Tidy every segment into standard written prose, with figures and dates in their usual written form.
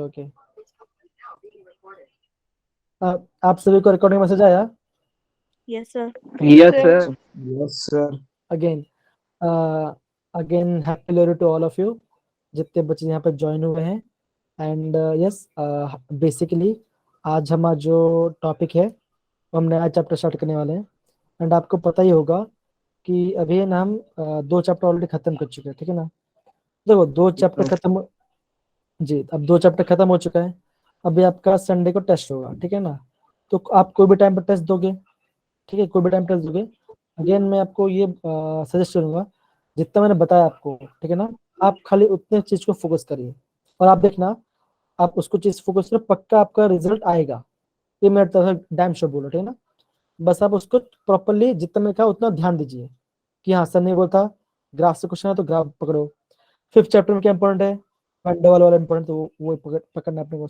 Okay okay. आप सभी को रिकॉर्डिंग मैसेज आया? Yes, sir. Yes, sir. Yes, sir. Again again happy Lohri to all of you, जितने बच्चे यहाँ पे ज्वाइन हुए हैं। एंड यस, बेसिकली आज हमारा जो टॉपिक है वो हम नया चैप्टर स्टार्ट करने वाले हैं। एंड आपको पता ही होगा कि अभी ना हम 2 चैप्टर ऑलरेडी खत्म कर चुके हैं, ठीक है ना। देखो 2 चैप्टर खत्म जी, अब 2 चैप्टर खत्म हो चुका है। अभी आपका संडे को टेस्ट होगा, ठीक है ना। तो आप कोई भी टाइम पर टेस्ट दोगे, ठीक है, कोई भी टाइम टेस्ट दोगे। अगेन मैं आपको ये सजेस्ट करूंगा, जितना मैंने बताया आपको, ठीक है ना, आप खाली उतने चीज को फोकस करिए और आप देखना, आप उसको चीज फोकस करो, पक्का आपका रिजल्ट आएगा। ये मेरे तरफ से डैम श्योर बोलो, ठीक है ना। बस आप उसको प्रॉपरली जितना मैंने कहा उतना ध्यान दीजिए कि हाँ सर ने बोलता ग्राफ से क्वेश्चन है तो ग्राफ पकड़ो। 5th चैप्टर में क्या इंपॉर्टेंट है, वंडरवॉल वाला इंपॉर्टेंट, तो वो पकड़ना अपने को।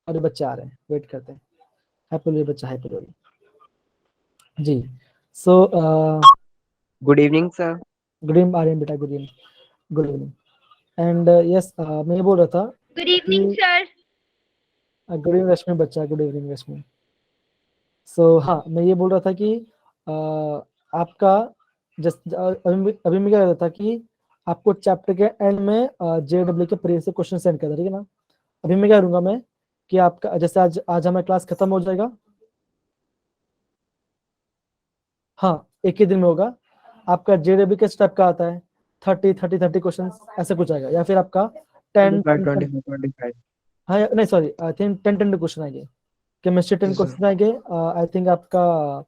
और बच्चे आ रहे हैं, वेट करते हैं। हैप्पी बच्चा, happy ji. So Good evening, sir. Good evening Aryan बेटा, good evening, good evening. And yes, मैं ये बोल रहा था, Good evening, sir. Good evening Rashmi बच्चा, गुड इवनिंग रश्मि। सो हाँ, मैं ये बोल रहा था कि आपका अभी मैं क्या कर रहा था कि आपको चैप्टर के एंड में JW के प्रीवियस से क्वेश्चन सेंड कर, ठीक है ना। अभी मैं क्या करूंगा मैं कि आपका जैसे आज हमारा क्लास खत्म हो जाएगा, हाँ एक ही दिन में होगा। आपका JW किस टाइप का आता है, 30 क्वेश्चन ऐसा कुछ आएगा, या फिर आपका 10 25. हाँ नहीं सॉरी, आई थिंक 10 क्वेश्चन आएंगे। केमिस्ट्री 10 जी, सर। क्वेश्चन आएंगे। आई थिंक आपका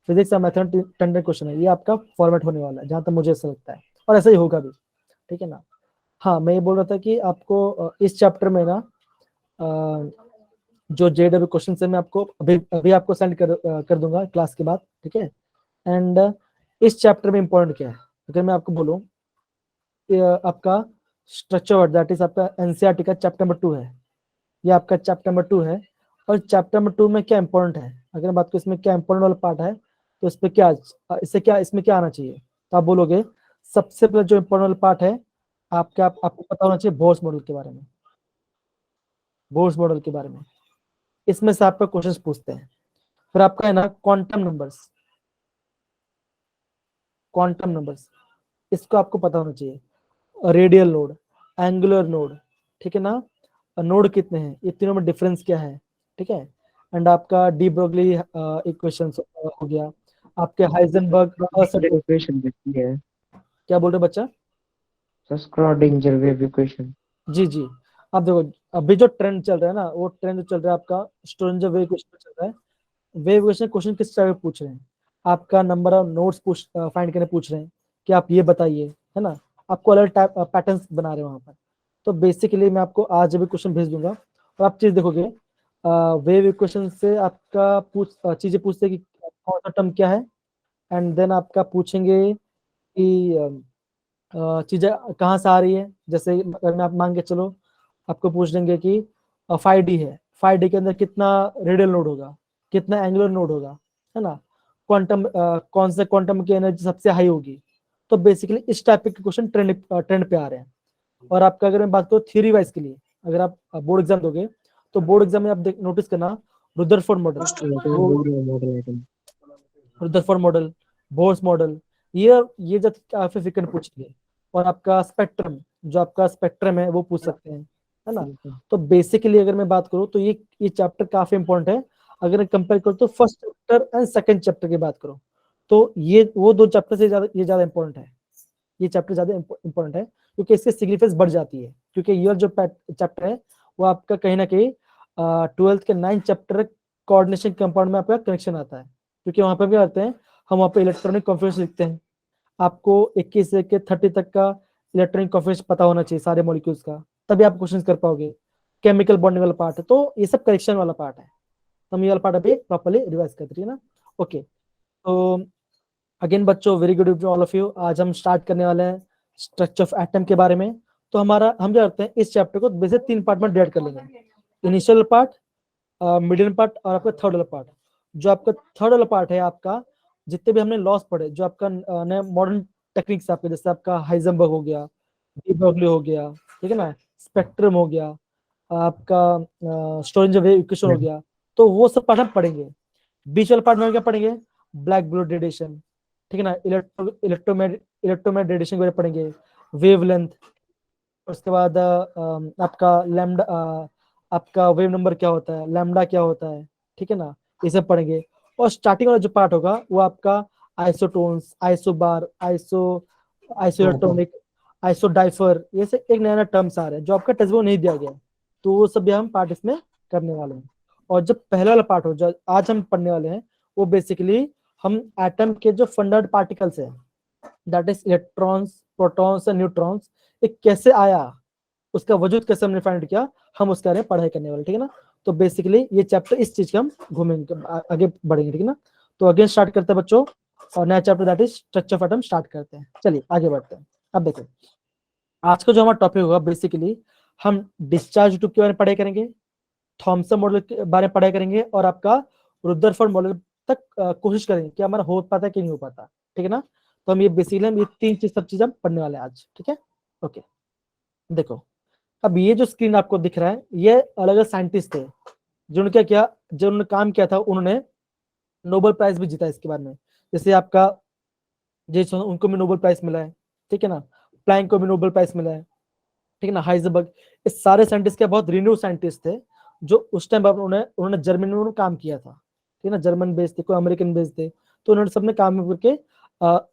फिजिक्स और मैथमेटिक्स 10 क्वेश्चन है। ये आपका फॉर्मेट होने वाला है जहां तक मुझे ऐसा लगता है, और ऐसा ही होगा भी, ठीक है ना। हाँ मैं ये बोल रहा था कि आपको इस चैप्टर में ना जो JW क्वेश्चन है मैं आपको अभी अभी आपको सेंड कर दूंगा क्लास के बाद, ठीक है। एंड इस चैप्टर में इंपॉर्टेंट क्या है, अगर मैं आपको बोलूँ आपका स्ट्रक्चर वर्ड, दैट इज आपका NCERT का चैप्टर नंबर 2 है। ये आपका चैप्टर नंबर 2 है। और चैप्टर नंबर 2 में क्या इंपॉर्टेंट है, अगर मैं बात करूँ इसमें क्या इंपॉर्टेंट वाला पार्ट है, तो इस पे क्या इसमें क्या आना चाहिए, तो आप बोलोगे सबसे पहले जो इंपॉर्टेंट वाला पार्ट है आपको पता होना चाहिए बोर्स मॉडल के बारे में। बोर्स मॉडल के बारे में इसमें से आपका क्वेश्चंस पूछते हैं। फिर आपका है ना क्वांटम नंबर्स, इसको आपको पता होना चाहिए। रेडियल नोड, एंगुलर नोड, ठीक है ना, नोड कितने हैं, ये तीनों में डिफरेंस क्या है, ठीक है। एंड आपका डी ब्रोगली इक्वेशन हो गया, आपके हाइजेनबर्ग इक्वेशन देखी है क्या बोल रहे बच्चा, स्क्रॉडिंजर वेव इक्वेशन। जी जी। आप देखो अभी जो ट्रेंड चल रहा है ना, वो ट्रेंड जो चल रहा है आपका स्ट्रोडिंजर वेव इक्वेशन चल रहा है। वेव इक्वेशन क्वेश्चन किस तरह पूछ रहे हैं, आपका नंबर ऑफ नोड्स फाइंड करने पूछ रहे हैं कि आप ये बताइए, है ना। आपको अलग टाइप पैटर्न्स बना रहे हैं वहां पर। तो बेसिकली मैं आपको आज अभी क्वेश्चन भेज दूंगा और आप चीज देखोगे वेव इक्वेशन से आपका चीजें पूछते हैं कि कौन सा टर्म क्या है। एंड देन आपका पूछेंगे कि चीजें कहाँ से आ रही है। जैसे अगर मैं आप मान के चलो, आपको पूछ देंगे कि 5D है, 5D के अंदर कितना रेडियल नोड होगा, कितना एंगुलर नोड होगा, है ना। क्वांटम कौन से क्वांटम की एनर्जी सबसे हाई होगी। तो बेसिकली इस टाइप के क्वेश्चन ट्रेंड पे आ रहे हैं। और आपका अगर मैं बात करूँ थ्योरी वाइज के लिए, अगर आप बोर्ड एग्जाम दोगे तो बोर्ड एग्जाम में आप नोटिस करना रुदरफोर्ड मॉडल, बोर्स मॉडल, ये जब काफी फ्रिक्वेंट पूछेंगे। और आपका स्पेक्ट्रम, जो आपका स्पेक्ट्रम है वो पूछ सकते हैं, है ना। तो बेसिकली अगर मैं बात करूँ तो ये चैप्टर काफी इंपॉर्टेंट है। अगर मैं कंपेयर करूँ तो first chapter and second chapter की बात करूँ तो ये वो 2 चैप्टर से ज्यादा इंपॉर्टेंट है। ये चैप्टर ज्यादा इंपॉर्टेंट है क्योंकि इसकी सिग्निफिकेंस बढ़ जाती है, क्योंकि ये जो चैप्टर है वो आपका कहीं ना कहीं 12th के 9th चैप्टर कोऑर्डिनेशन कंपाउंड में आपका कनेक्शन आता है। क्योंकि वहां पर भी आते हैं, हम वहाँ पे इलेक्ट्रॉनिक कॉन्फ्रेंस लिखते हैं। आपको 21 से 30 तक का इलेक्ट्रॉनिक कॉन्फ्रेंस पता होना चाहिए सारे मॉलिक्यूल्स का, तभी आप क्वेश्चन कर पाओगे। केमिकल बॉन्डिंग वाला पार्ट है, तो ये सब करेक्शन वाला पार्ट है। हम ये वाला पार्ट अभी प्रॉपर्ली रिवाइज करते हैं ना। ओके, तो अगेन बच्चों, very good evening all of you. आज हम स्टार्ट करने वाले हैं स्ट्रक्चर ऑफ एटम के बारे में। तो हम क्या करते हैं, इस चैप्टर को बेसिक 3 पार्ट में डिवाइड कर लेंगे। इनिशियल पार्ट, मिडिल पार्ट और आपका थर्ड वाला पार्ट। जो आपका थर्ड वाला पार्ट है, आपका जितने भी हमने लॉस पढ़े, जो आपका नए मॉडर्न टेक्निक्स आपके, जैसे आपका हाइजेनबर्ग हो गया, डी ब्रोगली हो गया, ठीक है ना, स्पेक्ट्रम हो गया, आपका स्ट्रोडिंगर वेव इक्वेशन हो गया, तो वो सब पार्ट हम पढ़ेंगे। बीच वाला पार्ट में हम क्या पढ़ेंगे, ब्लैक बॉडी रेडिएशन, ठीक है ना, इलेक्ट्रोमैग्नेटिक रेडिएशन के बारे में पढ़ेंगे, वेवलेंथ, उसके बाद आपका लैम्डा, आपका वेव नंबर क्या होता है, लैम्डा क्या होता है, ठीक है ना, ये सब पढ़ेंगे। और स्टार्टिंग वाला जो पार्ट होगा वो आपका आइसोटोन्स, आइसोबार, आइसोइलेक्ट्रॉनिक, आइसोडाइफर, ये से एक नया नया टर्म्स आ रहे हैं जो आपका टेक्स्ट बुक नहीं दिया गया है, तो वो सब भी हम पार्ट इसमें करने वाले हैं। और जब पहला वाला पार्ट हो जो आज हम पढ़ने वाले हैं, वो बेसिकली हम एटम के जो फंडामेंटल पार्टिकल्स हैं, दैट इज इलेक्ट्रॉन्स, प्रोटॉन्स और न्यूट्रॉन्स, ये कैसे आया, उसका वजूद कैसे हमने फाइंड किया, हम उसके बारे में पढ़ाई करने वाले, ठीक है ना। तो बेसिकली ये चैप्टर इस चीज के हम घूमेंगे, आगे बढ़ेंगे, ठीक है ना। तो अगेन स्टार्ट करते हैं बच्चों, और नया chapter that is structure of atom start करते हैं। चलिए आगे बढ़ते हैं। अब देखो आज का जो हमारा टॉपिक होगा, बेसिकली हम डिस्चार्ज ट्यूब के बारे में पढ़ाई करेंगे, थॉमसन मॉडल के बारे में पढ़ाई करेंगे, और आपका रुदरफोर्ड मॉडल तक कोशिश करेंगे कि हमारा हो पाता है कि नहीं हो पाता, ठीक है ना। तो हम ये बेसिकली हम ये तीन चीज सब चीज हम पढ़ने वाले हैं आज, ठीक है। ओके, देखो अब ये जो स्क्रीन आपको दिख रहा है, ये अलग अलग साइंटिस्ट थे जिन्होंने क्या किया, जो उन्होंने काम किया था, उन्होंने नोबेल प्राइज भी जीता इसके बारे में। जैसे आपका उनको भी नोबेल प्राइज मिला है, ठीक है ना, प्लैंक को भी नोबेल प्राइज मिला है, ठीक है ना, हाइजेनबर्ग, ये सारे साइंटिस्ट के बहुत रिन्यू साइंटिस्ट थे जो उस टाइम उन्होंने जर्मनी में काम किया था, ठीक है ना, जर्मन बेस्ड थे, कोई अमेरिकन बेस्ड थे, तो उन्होंने सबने काम करके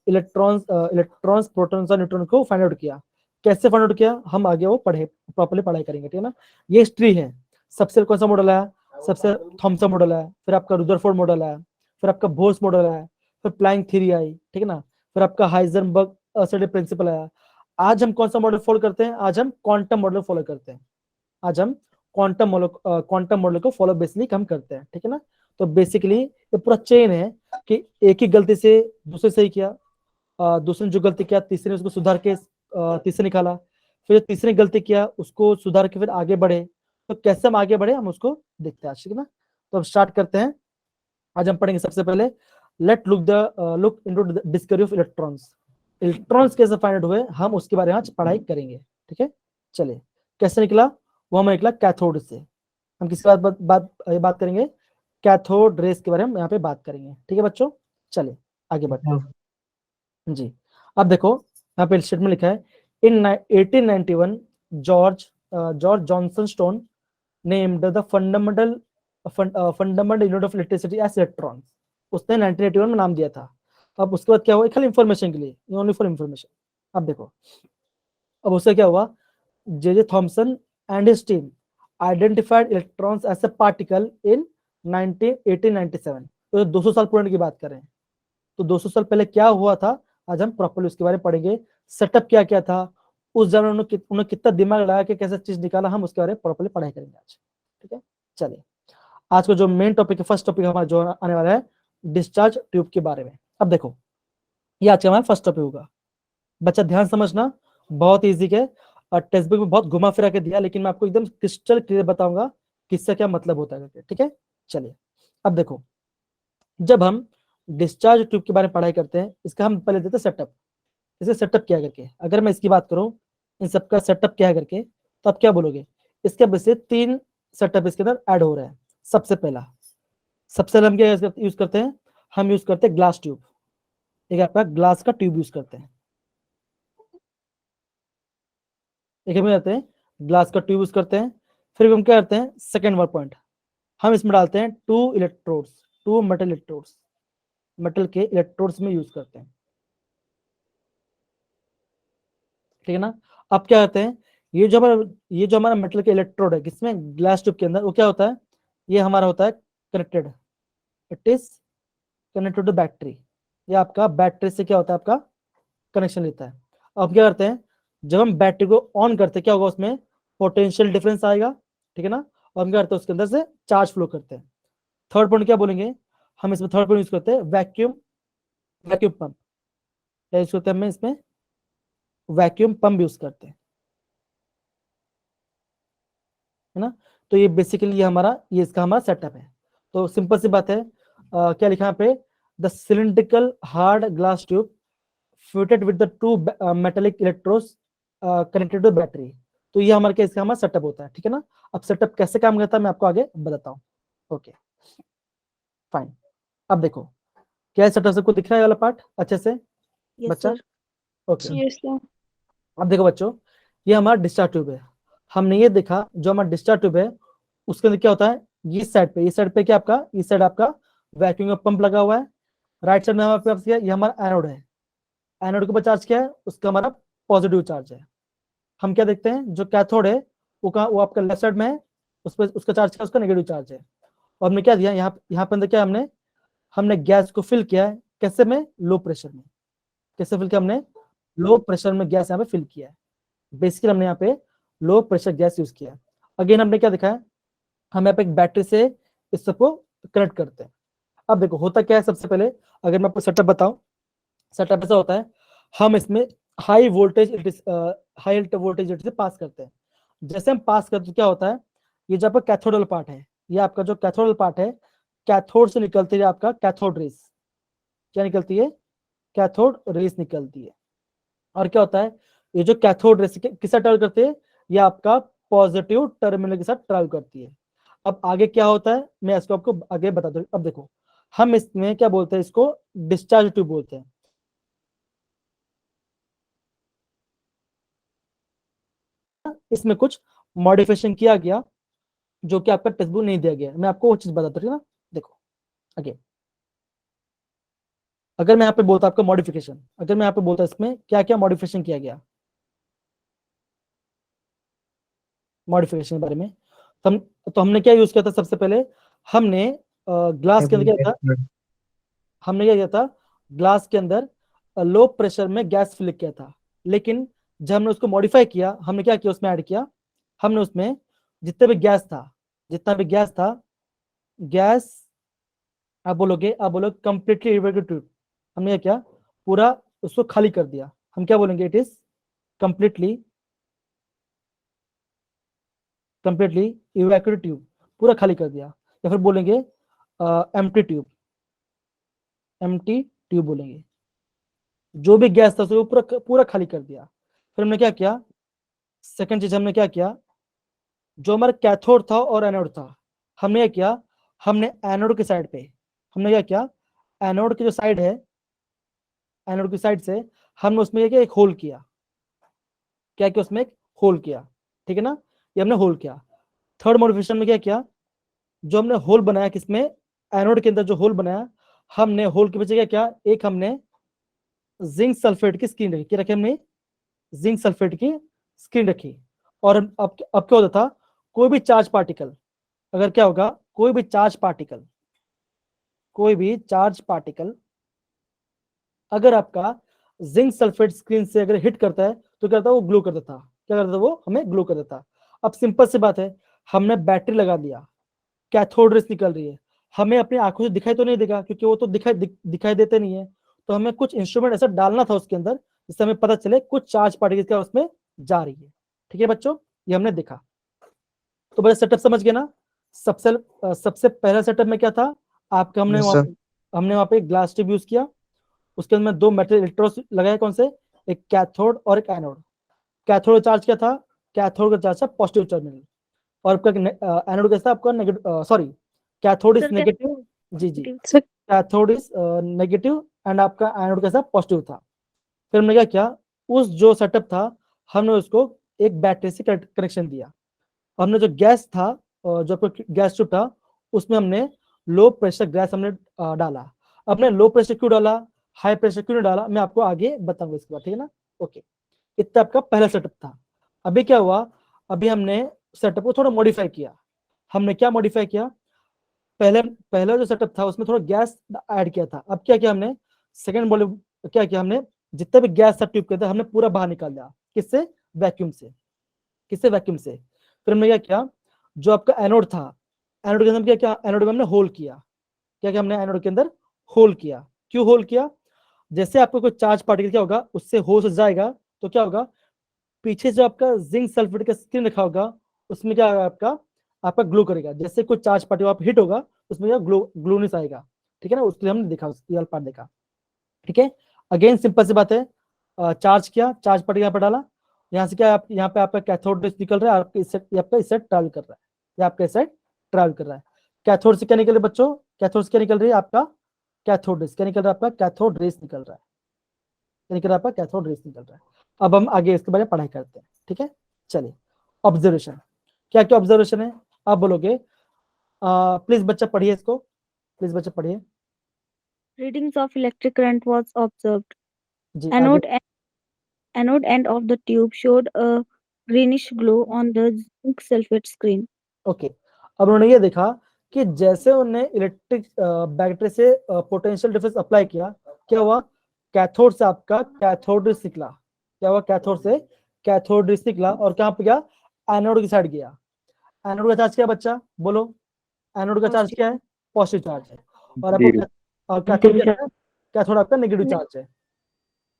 इलेक्ट्रॉन्स, प्रोटॉन्स और न्यूट्रॉन को फाइंड आउट किया। कैसे फाइंड आउट किया हम आगे वो प्रॉपर्ली पढ़ाई करेंगे, ठीक है ना। ये हिस्ट्री है। सबसे कौन सा मॉडल आया, सबसे थॉमसन मॉडल आया, फिर आपका रुदरफोर्ड मॉडल आया, फिर आपका बोर्स मॉडल आया, फिर प्लैंक थ्योरी आई, ठीक है ना, फिर आपका हाइजेनबर्ग असर्टेड प्रिंसिपल आया। आज हम कौन सा मॉडल फॉलो करते हैं, आज हम क्वांटम मॉडल फॉलो करते हैं, आज हम क्वांटम मॉडल को फॉलो बेसिकली हम करते हैं, ठीक है ना। तो बेसिकली ये पूरा चेन है कि एक ही गलती से दूसरे सही किया, दूसरे ने जो गलती किया तीसरे ने उसको सुधार के तीसरे निकाला, फिर तीसरे ने गलती किया उसको सुधार के फिर आगे बढ़े। तो कैसे हम आगे बढ़े हम उसको देखते हैं आज, ठीक है ना। तो अब स्टार्ट करते हैं। आज हम पढ़ेंगे सबसे पहले let look into discovery of electrons. Electrons कैसे फाइंड आउट हुए हम उसके बारे में आज पढ़ाई करेंगे, ठीक है। चलिए कैसे निकला, वो हमें निकला कैथोड से। हम किसके बात करेंगे, कैथोड रेस के बारे में यहाँ पे बात करेंगे, ठीक है बच्चों। चलिए आगे बढ़ते हैं जी। अब देखो यहाँ पे स्टेटमेंट लिखा है, in 1891 George Johnson stone named the fundamental unit of electricity as electron. उसने 1981 में नाम दिया था। अब उसके बाद क्या हुआ, खाली इंफॉर्मेशन के लिए, ओनली फॉर इंफॉर्मेशन। अब देखो अब उससे क्या हुआ, J Thomson and his team identified electrons as a particle in 1897। तो 200 साल पुराने की बात करें तो 200 साल पहले क्या हुआ था, आज हम प्रॉपर्ली उसके बारे में पढ़ेंगे। सेटअप क्या क्या था उस जमाने में, उन्होंने कितना दिमाग लगाया कि कैसे चीज निकाला, हम उसके बारे में प्रॉपर्ली पढ़ाई करेंगे आज, ठीक है। चलिए आज का जो मेन टॉपिक है, फर्स्ट टॉपिक हमारा जो आने वाला है डिस्चार्ज ट्यूब के बारे में। अब देखो ये आज का हमारा फर्स्ट टॉपिक होगा। बच्चा ध्यान समझना, बहुत इजी है, और टेक्स्ट बुक में बहुत घुमा फिरा के दिया, लेकिन मैं आपको एकदम क्रिस्टल क्लियर बताऊंगा किससे क्या मतलब होता है, ठीक है। चलिए अब देखो जब हम डिस्चार्ज ट्यूब के बारे में पढ़ाई करते हैं, इसका हम पहले देते हैं सेटअप। इसे सेटअप क्या करके, अगर मैं इसकी बात करूं इन सबका सेटअप क्या करके, तो आप क्या बोलोगे, इसके वजह 3 सेटअप इसके अंदर ऐड हो रहा है। सबसे पहले हम क्या यूज करते हैं, हम यूज करते हैं ग्लास ट्यूब, एक आपका ग्लास का ट्यूब यूज करते हैं, एक हम जाते हैं ग्लास का ट्यूब यूज करते हैं। फिर हम क्या करते हैं, सेकेंड वर्ड पॉइंट, हम इसमें डालते हैं 2 इलेक्ट्रोड्स, 2 मेटल इलेक्ट्रोड्स, मेटल के इलेक्ट्रोड्स में यूज करते हैं, ठीक है ना। अब क्या करते हैं, ये जो हमारा मेटल के इलेक्ट्रोड है किसमें, ग्लास ट्यूब के अंदर, वो क्या होता है, ये हमारा होता है connected, it is connected to battery. ये आपका बैटरी से क्या होता है, आपका कनेक्शन लेता है। अब क्या करते हैं, जब हम बैटरी को ऑन करते हैं क्या होगा, उसमें पोटेंशियल डिफरेंस आएगा, ठीक है ना। और हम क्या करते हैं, उसके अंदर से चार्ज फ्लो करते हैं। थर्ड पॉइंट क्या बोलेंगे, हम इसमें थर्ड पॉइंट यूज करते हैं वैक्यूम पंप, क्या यूज करते हैं, हम इसमें वैक्यूम पंप यूज करते हैं, है ना। तो ये बेसिकली ये इसका हमारा सेटअप है। तो सिंपल सी बात है, क्या लिखा यहाँ पे, the cylindrical hard glass tube fitted with the 2 metallic electrodes connected to battery. तो ये हमारे केस का हमारा सेटअप होता है, ठीक है ना। अब सेटअप कैसे काम करता है मैं आपको आगे बताता हूँ। ओके फाइन, अब देखो क्या सेटअप सबको दिख रहा है वाला पार्ट अच्छे से Yes, बच्चा? sir. Okay Yes, sir. अब देखो बच्चों, ये हमारा डिस्चार्ज ट्यूब है। हमने ये देखा जो हमारा डिस्चार्ज ट्यूब है उसके अंदर क्या होता है, ये साइड पे क्या आपका, इस साइड आपका वैक्यूम का पंप लगा हुआ है। राइट साइड में हमारे पास क्या है, ये हमारा एनोड है। एनोड के ऊपर चार्ज क्या है, उसका हमारा पॉजिटिव चार्ज है। हम क्या देखते हैं, जो कैथोड है वो कहाँ, वो आपका लेफ्ट साइड में है, उस पर उसका चार्ज क्या है, उसका नेगेटिव चार्ज है। और हमने क्या दिया यहाँ पे अंदर क्या हमने हमने गैस को फिल किया है, कैसे में, लो प्रेशर में। कैसे फिल किया हमने, लो प्रेशर में गैस यहाँ पे फिल किया है। बेसिकली हमने यहाँ पे लो प्रेशर गैस यूज किया है। अगेन हमने क्या देखा है, हम यहाँ पे एक बैटरी से इस सबको कनेक्ट करते हैं। अब देखो होता क्या है, सबसे पहले अगर मैं आपको सेटअप बताऊं, सेटअप ऐसा होता है, हम इसमें हाई वोल्टेज से पास करते हैं। जैसे हम पास करते तो क्या होता है, ये जो आपका कैथोडल पार्ट है, ये आपका जो कैथोडल पार्ट है, कैथोड से निकलती है आपका कैथोड रेस। क्या निकलती है, कैथोड रेस निकलती है। और क्या होता है, ये जो कैथोड रेस किस साथ ट्रैवल करती है, ये आपका पॉजिटिव टर्मिनल के साथ ट्रैवल करती है। अब आगे क्या होता है मैं इसको आपको आगे बताता हूँ। अब देखो हम इसमें क्या बोलते हैं, इसको डिस्चार्ज ट्यूब बोलते हैं। इसमें कुछ मॉडिफिकेशन किया गया जो कि आपका टेक्स्ट बुक नहीं दिया गया। मैं आपको वो चीज बताता हूँ ना। देखो अगेन अगर मैं यहाँ पे बोलता आपका मॉडिफिकेशन, अगर मैं यहाँ पे बोलता इसमें क्या क्या मॉडिफिकेशन किया गया, मॉडिफिकेशन के बारे में, तो हमने क्या यूज किया था, सबसे पहले हमने ग्लास के अंदर क्या था, हमने क्या किया था, ग्लास के अंदर लो प्रेशर में गैस फिल किया था। लेकिन जब हमने उसको मॉडिफाई किया, हमने क्या किया, उसमें ऐड किया, हमने उसमें जितना भी गैस था, जितना भी गैस था, गैस, आप बोलोगे, आप बोलोगे कंप्लीटली इवेपोरेटेड। हमने क्या किया, पूरा उसको खाली कर दिया। हम क्या बोलेंगे, it is completely completely evacuated tube, पूरा खाली कर दिया। या फिर बोलेंगे एम्प्टी ट्यूब, एम्प्टी ट्यूब बोलेंगे। जो भी गैस था उसको पूरा पूरा खाली कर दिया। फिर हमने क्या किया, सेकंड चीज हमने क्या किया, जो हमारा कैथोड था और एनोड था, हमने क्या किया, हमने एनोड के साइड पे, हमने क्या किया, एनोड की जो साइड है, एनोड की साइड से हमने उसमें क्या किया, एक होल किया। क्या किया, उसमें एक होल किया, ठीक है ना, ये हमने होल किया। थर्ड मॉडिफिकेशन में क्या किया, जो हमने होल बनाया किसमें, एनोड के अंदर जो होल बनाया, हमने होल के पीछे क्या किया, एक हमने जिंक सल्फेट की स्क्रीन रखी, क्या रखी हमने, जिंक सल्फेट की स्क्रीन रखी। और अब क्या होता था, कोई भी चार्ज पार्टिकल, अगर क्या होगा, कोई भी चार्ज पार्टिकल, कोई भी चार्ज पार्टिकल अगर आपका जिंक सल्फेट स्क्रीन से अगर हिट करता है तो क्या करता है, वो ग्लो कर देता। क्या करता है, वो हमें ग्लो कर देता। अब सिंपल सी बात है, हमने बैटरी लगा दिया, कैथोड रेस निकल रही है, हमें अपनी आंखों से दिखाई तो नहीं देगा क्योंकि वो तो दिखाई देते नहीं है। तो हमें कुछ इंस्ट्रूमेंट ऐसा डालना था उसके अंदर जिससे हमें पता चले कुछ चार्ज पार्टिकल क्या उसमें जा रही है। ठीक है बच्चों, ये हमने देखा। तो बच्चे सेटअप समझ गए ना। सबसे पहला सेटअप में क्या था आपका, Yes, sir. हमने वहां पे ग्लास ट्यूब यूज किया, उसके अंदर दो मेटल इलेक्ट्रोड लगाए, कौन से, एक कैथोड और एक एनोड। कैथोड चार्ज क्या था, कैथोड का चार्ज था पॉजिटिव टर्मिनल, और आपका एनोड कैसा आपका negative, sorry cathode is Sir, negative, जी जी, Sir. Cathode is negative and आपका एनोड कैसा पॉजिटिव था। फिर हमने क्या किया, उस जो सेटअप था हमने उसको एक बैटरी से कनेक्शन दिया। हमने जो गैस था, जो आपका गैस ट्यूब था, उसमें हमने लो प्रेशर गैस हमने डाला। हमने लो प्रेशर क्यों डाला, हाई प्रेशर क्यों नहीं डाला, मैं आपको आगे बताऊंगा इसके बाद, ठीक है ना। ओके, इतना आपका पहला सेटअप था। अभी क्या हुआ, अभी हमने सेटअप को थोड़ा मॉडिफाई किया। हमने क्या मॉडिफाई किया, पहले पहला जो सेटअप था उसमें थोड़ा गैस ऐड किया था। अब क्या किया हमने, सेकंड बॉडी क्या किया हमने, जितना भी गैस था ट्यूब के अंदर हमने पूरा बाहर निकाल दिया। किससे, वैक्यूम से। किससे, वैक्यूम से। फिर हमने क्या किया, जो आपका एनोड था, एनोड के अंदर क्या किया, एनोड में हमने होल किया। क्या किया हमने, एनोड के अंदर होल किया। क्यों होल किया, जैसे आपको कोई चार्ज पार्टिकल क्या होगा उससे होल से जाएगा तो क्या होगा, पीछे जो आपका जिंक सल्फेट का स्क्रीन रखा होगा उसमें क्या होगा, आपका आपका ग्लो करेगा। जैसे कोई चार्ज पार्टिकल आप हिट होगा उसमें क्या ग्लोनेस आएगा। ठीक है ना, उसके लिए हमने देखा, ये वाला पार्ट देखा। ठीक है, अगेन सिंपल सी बात है, चार्ज किया, चार्ज पार्टिकल यहाँ पर डाला, यहाँ से क्या, आप यहाँ पे आपका कैथोड रेस निकल रहा है, आपके इस साइड, आपका इस साइड ट्रैवल कर रहा है, या आपका इस साइड ट्रैवल कर रहा है। कैथोड से क्या निकल रहा है बच्चों, कैथोड से क्या निकल रही है आपका कैथोड रेस, क्या निकल रहा है आपका कैथोड रेस निकल रहा है, क्या निकल रहा है आपका कैथोड रेस निकल रहा है। अब हम आगे इसके बारे में पढ़ाई करते हैं, ठीक है। चलिए, ऑब्जर्वेशन, क्या क्या ऑब्जर्वेशन है आप बोलोगे, प्लीज बच्चा पढ़िए इसको, प्लीज बच्चा पढ़िए Readings of electric current was observed. जी। आगे Anode end of the tube showed a greenish glow on the zinc sulfate screen. Okay. अब उन्होंने ये देखा कि जैसे उन्होंने इलेक्ट्रिक बैटरी से पोटेंशियल डिफरेंस अप्लाई किया, क्या हुआ, कैथोड से आपका कैथोड रेस निकला, क्या हुआ, कैथोड से कैथोड रेस निकला और कहां पे गया, एनोड की साइड गया। एनोड का चार्ज क्या है बच्चा, बोलो, एनोड का चार्ज क्या है, पॉजिटिव चार्ज है, और Zero. आपको कैथोड क्या है, कैथोड आपका नेगेटिव चार्ज है,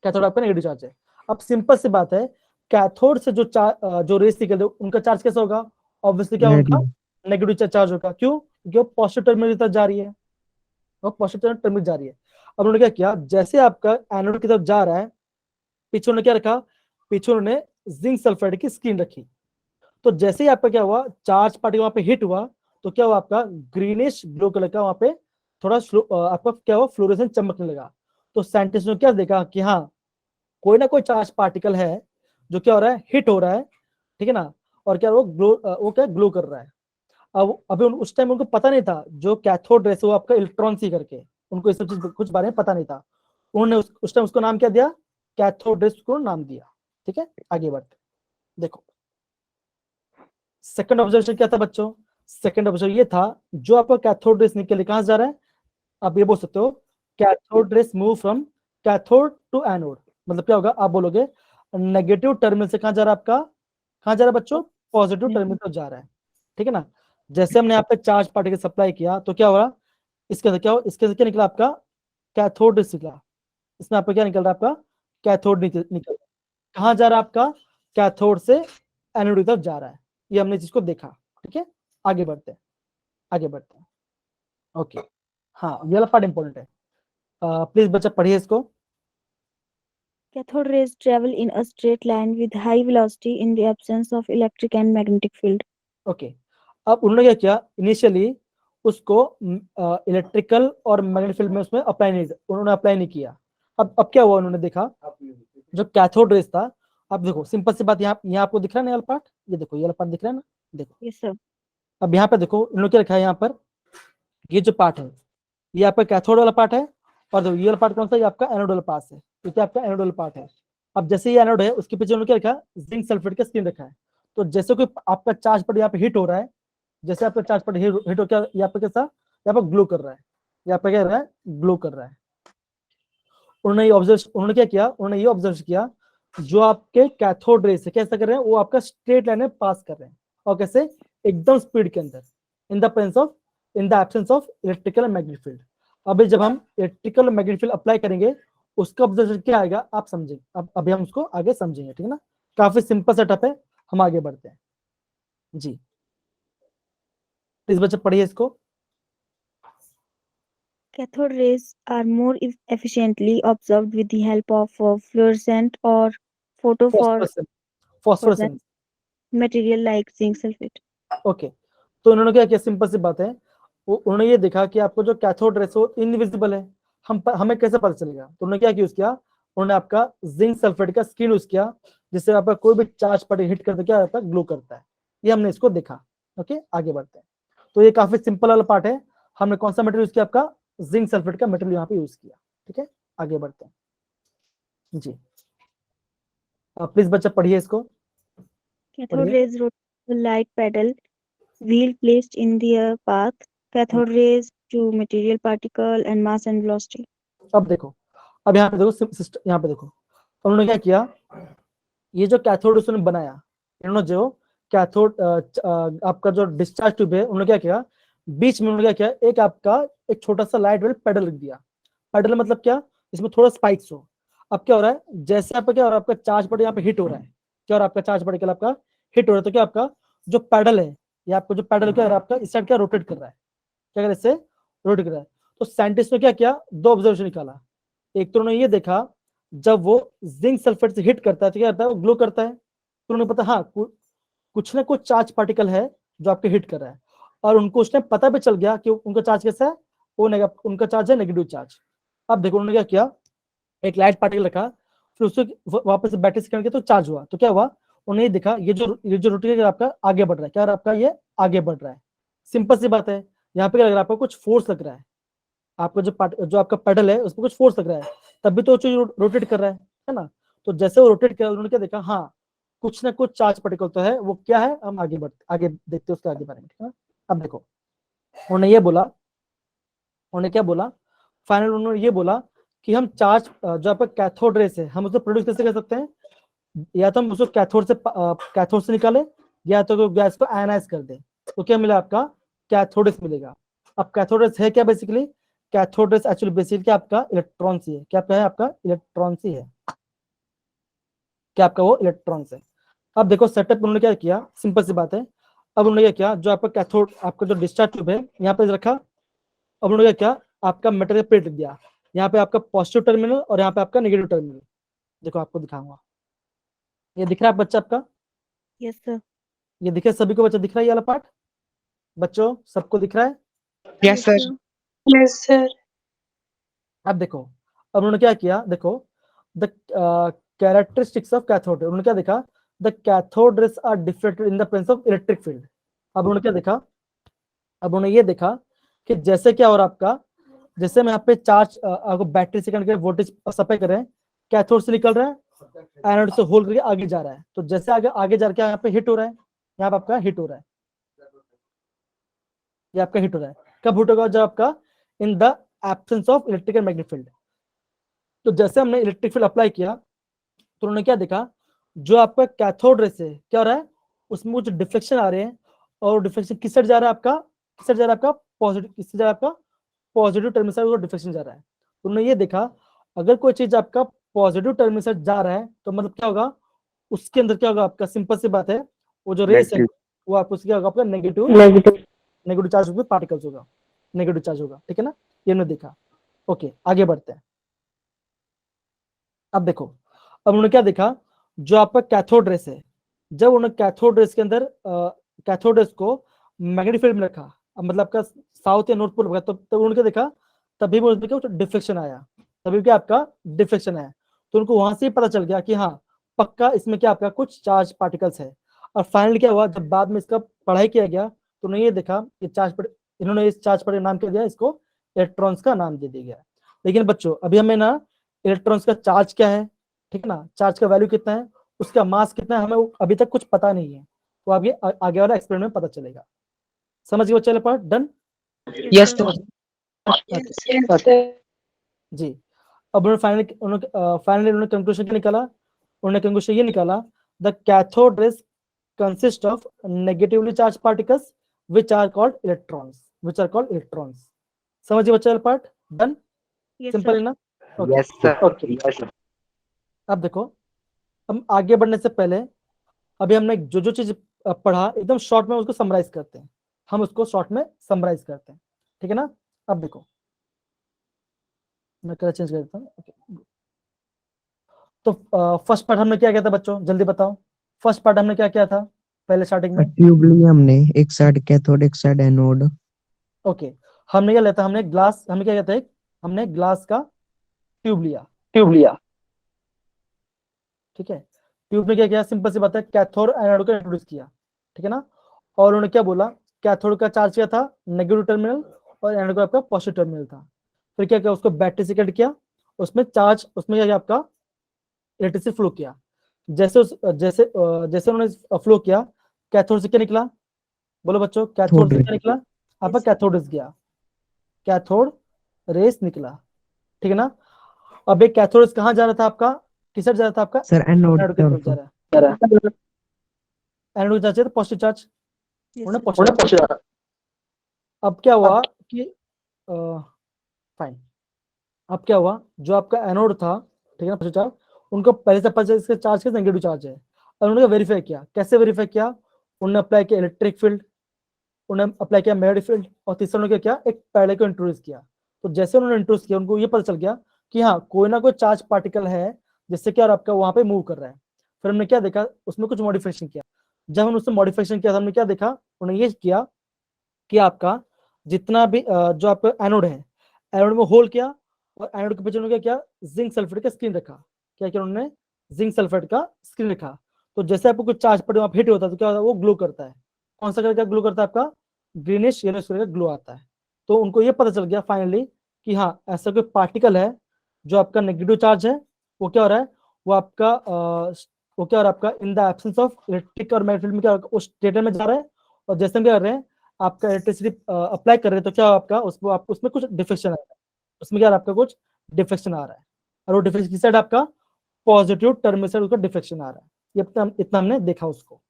कैथोड आपका नेगेटिव चार्ज है। अब सिंपल सी बात है, कैथोड से जो रेस निकल रही है उनका चार्ज कैसा होगा, ऑब्वियसली क्या उनका नेगेटिव चार्ज होगा। क्यों, क्योंकि वो पॉजिटिव टर्मिनल की तरफ जा रही है, वो पॉजिटिव टर्मिनल जा रही है। अब उन्होंने क्या किया, जैसे आपका एनोड की तरफ जा रहा है, पीछे उन्होंने क्या रखा, पीछे उन्होंने जिंक सल्फाइड की स्क्रीन रखी। तो जैसे ही आपका क्या हुआ, चार्ज पार्टिकल वहां पे हिट हुआ, तो क्या हुआ, आपका ग्रीनिश ब्लू कलर का वहां पे थोड़ा आपका क्या हुआ, फ्लोरेसेंस चमकने लगा। तो साइंटिस्ट ने क्या देखा कि हाँ, कोई ना कोई चार्ज पार्टिकल है जो क्या हो रहा है, हिट हो रहा है, ठीक है ना, और क्या वो क्या ग्लो कर रहा है। अब अभी उस टाइम उनको पता नहीं था, जो कैथोड रेस वो आपका इलेक्ट्रॉन सी करके, उनको इस सब चीज कुछ बारे में पता नहीं था। उन्होंने उस टाइम उसको नाम क्या दिया, कैथोड रेस को नाम दिया, ठीक है। आगे बढ़ते देखो, सेकंड ऑब्जर्वेशन क्या था बच्चों, सेकंड ऑब्जर्वेशन ये था, जो आपका कैथोड रेस निकल कहां से जा रहा है, आप ये बोल सकते हो, cathode rays move from cathode to anode. मतलब क्या होगा, आप बोलोगे नेगेटिव टर्मिनल से कहां जा रहा है आपका, कहां जा रहा है बच्चों, पॉजिटिव टर्मिनल पर जा रहा है, ठीक है ना। जैसे हमने यहाँ पे चार्ज पार्टिकल सप्लाई किया, तो क्या हो रहा, इसके अंदर क्या हो, इसके अंदर क्या निकला आपका कैथोड रेस निकला, इसमें आपका क्या निकल रहा है, आपका कैथोड निकल कहां जा रहा है आपका, कैथोड से एनोड की तरफ जा रहा है। ये हमने जिसको देखा, ठीक है। आगे बढ़ते हैं, आगे बढ़ते हैं, ओके। हाँ, ये वाला पार्ट इंपॉर्टेंट है, प्लीज बच्चा पढ़िए इसको। Cathode rays travel in a straight line with high velocity in the absence of electric and magnetic field. Okay. अब उन्होंने क्या किया, इनिशियली उसको इलेक्ट्रिकल और मैग्नेटिक फील्ड में उसमें उन्होंने अप्लाई नहीं किया। अब क्या हुआ, उन्होंने देखा जो कैथोड रेस था, अब देखो सिंपल सी बात, यहाँ आपको दिख रहा है ना, ये वाला पार्ट, ये देखो ये वाला पार्ट दिख रहा है ना, देखो। Yes, sir. अब यहाँ पे देखो इन्होंने क्या रखा है, यहाँ पर ये जो पार्ट है, ये आपका कैथोड वाला पार्ट है, और देखो ये वाला पार्ट कौन सा है, ये आपका एनोड वाला पार्ट है, क्योंकि आपका एनोड वाला पार्ट है। अब जैसे ये एनोड है, उसके पीछे उन्होंने क्या रखा, जिंक सल्फेट का स्क्रीन रखा है। तो जैसे कोई आपका चार्ज पर यहाँ पे हिट हो रहा है, जैसे आपका चार्ज पर हिट हो, क्या यहाँ पे कैसा, यहाँ पर ग्लो कर रहा है, यहाँ पे क्या रहा है, ग्लो कर रहा है। उन्होंने क्या किया, उन्होंने ये ऑब्जर्व किया, जो आपके कैथोड रेस है कैसा कर रहे हैं, वो आपका स्ट्रेट लाइन में पास कर रहे हैं, और कैसे, एकदम स्पीड के अंदर, in the absence of electrical and magnetic field. अभी जब हम इलेक्ट्रिकल और मैग्नेटिक फील्ड अप्लाई करेंगे, उसका ऑब्जर्वेशन क्या आएगा आप समझेंगे। अब अभी हम उसको आगे समझेंगे, ठीक है ना। काफी सिंपल सेटअप है, हम आगे बढ़ते हैं जी। इस बच्चे पढ़िए इसको। Cathode rays are more efficiently observed with the help of fluorescent or phosphorescence material like zinc sulfate. Okay. तो उन्होंने क्या किया, सिंपल सी बात है, उन्होंने ये देखा कि आपको जो कैथोड रेस हो इनविजिबल है, हमें कैसे पता चलेगा। तो उन्होंने क्या यूज किया, उन्होंने आपका जिंक सल्फेट का स्क्रीन यूज किया, जिससे आपका कोई भी चार्ज पर हिट करते क्या होता है, ग्लो करता है। ये हमने इसको देखा, ओके। आगे बढ़ते हैं। तो ये काफी सिंपल वाला पार्ट है, हमने कौन सा मटेरियल यूज किया, आपका जिंक सल्फेट का मटेरियल यहाँ पे यूज किया, ठीक है। आगे बढ़ते हैं जी। प्लीज बच्चा पढ़िए इसको। Cathode rays rotate the light pedal wheel placed in their path. Cathode rays to material particle and mass and velocity. अब देखो, अब यहाँ पे देखो, यहाँ पे देखो, उन्होंने क्या किया, ये जो कैथोड उसने बनाया, इन्होंने जो कैथोड आपका जो डिस्चार्ज ट्यूब है, उन्होंने क्या किया, बीच में उन्होंने क्या किया, एक आपका एक छोटा सा लाइट वेट पेडल रख दिया। पेडल मतलब क्या, इसमें थोड़ा स्पाइक्स हो। अब क्या हो रहा है, जैसे आपका क्या हो रहा है, आपका चार्ज पार्टिकल यहाँ पे हिट हो रहा है, क्या हो रहा है, आपका चार्ज पार्टिकल आपका हिट हो रहा है, तो क्या आपका जो पैडल है, या आपका जो पैडल क्या हो रहा है, आपका इस साइड क्या रोटेट कर रहा है, क्या कर रहा है, इससे रोटेट कर रहा है। तो साइंटिस्ट ने क्या किया, दो ऑब्जर्वेशन निकाला। एक तो उन्होंने ये देखा, जब वो जिंक सल्फेट से हिट करता है तो क्या करता है, वो ग्लो करता है, तो उन्हें पता हाँ कुछ ना कुछ चार्ज पार्टिकल है जो आपके हिट कर रहा है, और उनको उसने पता भी चल गया कि उनका चार्ज कैसा है, वो उनका चार्ज है नेगेटिव चार्ज। अब देखो उन्होंने क्या किया, एक लाइट पार्टिकल रखा, फिर उसको वापस बैटरी से कनेक्ट किया तो चार्ज हुआ, तो क्या हुआ, उन्हें ये दिखा ये जो रोटेट आपका आगे बढ़ रहा है, क्या आपका ये आगे बढ़ रहा है। सिंपल सी बात है, यहाँ पे अगर आपको कुछ फोर्स लग रहा है, आपका जो आपका पेडल है उस पर कुछ फोर्स लग रहा है, तभी तो रोटेट कर रहा है ना। तो जैसे वो रोटेट किया उन्होंने क्या देखा, हाँ कुछ ना कुछ चार्ज पार्टिकल तो है, वो क्या है हम आगे देखते हैं उसके आगे बारे में, ठीक है। अब देखो उन्होंने ये बोला, उन्होंने क्या बोला, फाइनल उन्होंने ये बोला कि हम चार्ज जो आपका कैथोड रेस है हम उसको प्रोड्यूस कैसे कर सकते हैं, या तो हम उसको कैथोड से निकाले, या तो गैस को आयनाइज कर दे, तो क्या मिला आपका कैथोड रेस मिलेगा। अब कैथोड रेस है क्या, basically cathode rays actually basically आपका इलेक्ट्रॉन ही है, क्या है आपका इलेक्ट्रॉन ही है, क्या आपका वो इलेक्ट्रॉन है। अब देखो सेटअप उन्होंने क्या किया, सिंपल सी बात है, अब उन्होंने क्या किया, जो आपका कैथोड आपका जो डिस्चार्ज ट्यूब है यहाँ पे रखा, अब उन्होंने क्या किया, आपका मेटल प्लेट दिया, यहाँ पे आपका पॉजिटिव टर्मिनल और यहाँ पे आपका नेगेटिव टर्मिनल। देखो आपको दिखाऊंगा, ये दिख रहा है बच्चा आपका, यस सर। ये दिखे सभी को, बच्चा दिख रहा है ये वाला पार्ट, बच्चों सबको दिख रहा है। Yes, sir. Yes, sir. अब देखो अब उन्होंने क्या किया, देखो द कैरेक्टरिस्टिक्स ऑफ कैथोड, उन्होंने क्या देखा, the cathode rays are deflected in the presence of electric field. अब उन्होंने क्या देखा, अब उन्होंने ये देखा कि जैसे क्या हो रहा आपका, जैसे मैं यहाँ पे चार्ज आपको बैटरी से कनेक्ट करके वोल्टेज सप्लाई कर रहे हैं, कैथोड से निकल रहा है, एनोड से होल करके आगे जा रहा है, तो जैसे आगे आगे जा रहा है यहाँ पे हिट हो रहा है, यहाँ पे आपका हिट हो रहा है, ये आपका हिट हो रहा है, कब हिट होगा, जब आपका in the absence of electric and magnetic field. तो जैसे हमने इलेक्ट्रिक फील्ड अप्लाई किया तो उन्होंने क्या देखा, जो आपका कैथोड रेस है क्या हो रहा है, उसमें कुछ डिफ्लेक्शन आ रहे हैं, और डिफ्लेक्शन किस साइड जा रहा है आपका, किस साइड जा रहा है आपका पॉजिटिव, किस साइड जा रहा है आपका पॉजिटिव टर्मिनल साइड, वो डिफ्लेक्शन जा रहा है। तो उन्होंने ये देखा अगर कोई चीज आपका पॉजिटिव टर्मिनल साइड जा रहा है तो मतलब क्या होगा, उसके अंदर क्या होगा आपका, सिंपल सी बात है, वो जो रेस है वो आपको क्या होगा आपका नेगेटिव चार्ज होगा, पार्टिकल्स होगा, नेगेटिव चार्ज होगा, ठीक है ना, ये हमने देखा। ओके आगे बढ़ते हैं। अब देखो अब उन्होंने क्या देखा, जो आपका कैथोड रेस है, जब उन्होंने कैथोड रेस के अंदर कैथोड रेस को मैग्नेटिक फील्ड में रखा, अब मतलब आपका साउथ या नॉर्थ पोल रखा, तब उन्होंने क्या देखा, तभी वो देखा डिफ्लेक्शन आया, तभी क्या आपका डिफ्लेक्शन आया, तो उनको वहां से ही पता चल गया कि हाँ पक्का इसमें क्या आपका कुछ चार्ज पार्टिकल्स है। और फाइनली क्या हुआ, जब बाद में इसका पढ़ाई किया गया तो उन्होंने ये देखा कि इन्होंने इस चार्ज पार्टिकल नाम क्या दिया, इसको इलेक्ट्रॉन्स का नाम दे दिया गया। लेकिन बच्चों अभी हमें ना इलेक्ट्रॉन्स का चार्ज क्या है, ठीक है ना, चार्ज का वैल्यू कितना है, उसका मास कितना है, हमें अभी तक कुछ पता नहीं है, तो आगे आगे वाला एक्सपेरिमेंट में पता चलेगा। समझ गए बच्चे, part done. Yes, sir. Yes, Yes, sir. जी अब उन्होंने उन्होंने कंक्लूजन क्या निकाला, उन्होंने कंक्लूजन ये निकाला, the cathode rays consist of negatively charge particles which are called electrons. समझिए बच्चे वाला part done, yes, simple sir. है ना। Yes, sir. ओके अब देखो हम आगे बढ़ने से पहले अभी हमने जो चीज पढ़ा एकदम शॉर्ट में उसको समराइज करते हैं, हम उसको शॉर्ट में समराइज करते हैं, ठीक है ना। अब देखो मैं कलर चेंज कर देता हूँ। तो फर्स्ट पार्ट हमने क्या किया था बच्चों, जल्दी बताओ, फर्स्ट पार्ट हमने क्या किया था पहले स्टार्टिंग में। ट्यूब ली हमने, एक साइड कैथोड एक साइड एनोड। ओके हमने क्या लेता, हमने ग्लास, हमने क्या कहता है, हमने ग्लास का ट्यूब लिया, ठीक है। ट्यूब में क्या किया, सिंपल सी बात है, कैथोड एनोड को इंट्रोड्यूस किया, ठीक है ना। और उन्होंने क्या बोला, कैथोड का चार्ज क्या था नेगेटिव टर्मिनल, और एनोड का आपका पॉजिटिव टर्मिनल था। फिर क्या किया, उसको बैटरी से कनेक्ट किया, उसमें चार्ज, उसमें क्या किया आपका इलेक्ट्रिसिटी फ्लो किया, जैसे उन्होंने फ्लो किया, कैथोड से क्या निकला, बोलो बच्चों, कैथोड से क्या निकला आपका, कैथोड रेस गया, कैथोड रेस निकला, ठीक है ना। अब एक कैथोड रेस कहाँ जा रहा था आपका, किस साइड जा रहा था आपका, सर एनोड एनोड की तरफ जा रहा है, एनोड जा रहा है पॉजिटिव चार्ज, Yes, उन्हें sir. पॉजिटिव। अब क्या हुआ कि फाइन, अब क्या हुआ, जो आपका एनोड था, ठीक है ना, पॉजिटिव चार्ज, उनको पहले से पता इसका चार्ज का नेगेटिव चार्ज है, और उन्होंने वेरीफाई किया, कैसे वेरीफाई किया, उन्होंने अप्लाई किया इलेक्ट्रिक फील्ड, उन्होंने अप्लाई किया मैग्नेटिक फील्ड, और तीसरा उन्होंने क्या किया, एक पैरेलल को इंट्रोड्यूस किया। तो जैसे उन्होंने इंट्रोड्यूस किया उनको ये पता चल गया कि हाँ कोई ना कोई चार्ज पार्टिकल है जिससे क्या आपका वहां पे मूव कर रहा है। फिर हमने क्या देखा, उसमें कुछ मॉडिफिकेशन किया। जब हमने उसमें मॉडिफिकेशन किया, हमने क्या देखा, उन्होंने ये किया कि आपका जितना भी जो आपका एनोड है, एनोड में होल किया, और एनोड के पीछे उन्होंने क्या किया, जिंक सल्फेट का स्क्रीन रखा। क्या किया उन्होंने, जिंक सल्फेट का स्क्रीन रखा। तो जैसे आपको कुछ चार्ज पड़े, वहां हिट होता है, तो क्या होता है, वो ग्लो करता है। कौन सा कलर का ग्लो करता है, आपका ग्रीनिश येलो कलर का ग्लो आता है। तो उनको ये पता चल गया फाइनली कि हाँ, ऐसा कोई पार्टिकल है जो आपका नेगेटिव चार्ज है, वो क्या हो रहा है, वो आपका वो क्या हो रहा है, आपका in the absence of electric और मैग्नेटिक फील्ड में क्या उस स्टेटर में जा रहा है। और जैसे हम क्या कर रहे हैं, आपका इलेक्ट्रिसिटी अप्लाई कर रहे हैं, तो क्या आपका उसको आपको उसमें कुछ डिफेक्शन आ रहा है, उसमें क्या आपका कुछ डिफेक्शन आ रहा है, और वो डिफेक्शन किस साइड, आपका पॉजिटिव टर्मिनल साइड उसका डिफेक्शन आ रहा है। ये इतना हमने देखा उसको।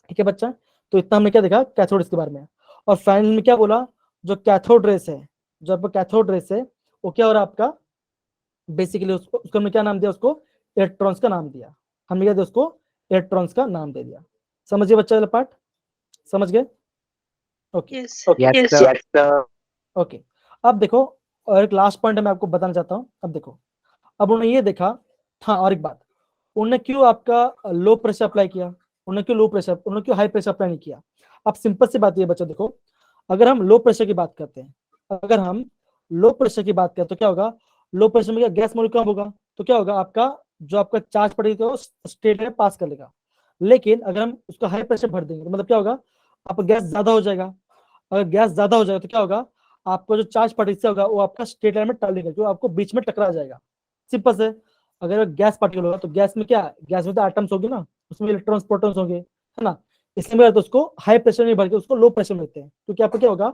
ठीक है बच्चा, तो इतना हमने क्या देखा कैथोड के बारे में। और फाइनल में क्या बोला, जो कैथोड रेस है, जो आपका कैथोड रेस है, वो क्या हो रहा है आपका, बेसिकली उसको हमने क्या नाम दिया, उसको इलेक्ट्रॉन्स का नाम दिया। हमने क्या दिया उसको, इलेक्ट्रॉन्स का नाम दे दिया। समझिए बच्चा वाला पार्ट, समझ गए? Okay Yes. Yes, Yes. sir. Okay. अब देखो, और एक लास्ट पॉइंट मैं आपको बताना चाहता हूँ। अब देखो, अब उन्होंने ये देखा, हाँ और एक बात, उन्होंने क्यों आपका लो प्रेशर अप्लाई किया, उन्होंने क्यों लो प्रेशर, उन्होंने क्यों हाई प्रेशर अप्लाई नहीं किया। अब सिंपल सी बात ये बच्चों, देखो, अगर हम लो प्रेशर की बात करते हैं, अगर हम लो प्रेशर की बात करें, तो क्या होगा, लो प्रेशर में क्या गैस मॉलिक्यूल कम होगा, तो क्या होगा, आपका जो आपका चार्ज पड़ेगा वो स्टेट में पास कर लेगा। लेकिन अगर हम उसका हाई प्रेशर भर देंगे, तो मतलब क्या होगा, आपका गैस ज्यादा हो जाएगा। अगर गैस ज्यादा हो जाएगा तो क्या होगा, आपको जो चार्ज पार्टिकल होगा वो आपका स्टेट लाइन में टलेगा, जो आपको बीच में टकरा जाएगा। सिंपल से, अगर गैस पार्टिकल होगा तो गैस में क्या है, गैस में तो एटम्स होंगे ना, उसमें इलेक्ट्रॉन्स प्रोटॉन्स होंगे, है ना। इसलिए तो उसको हाई प्रेशर नहीं भर के उसको लो प्रेशर में लेते हैं, क्योंकि आपका क्या होगा,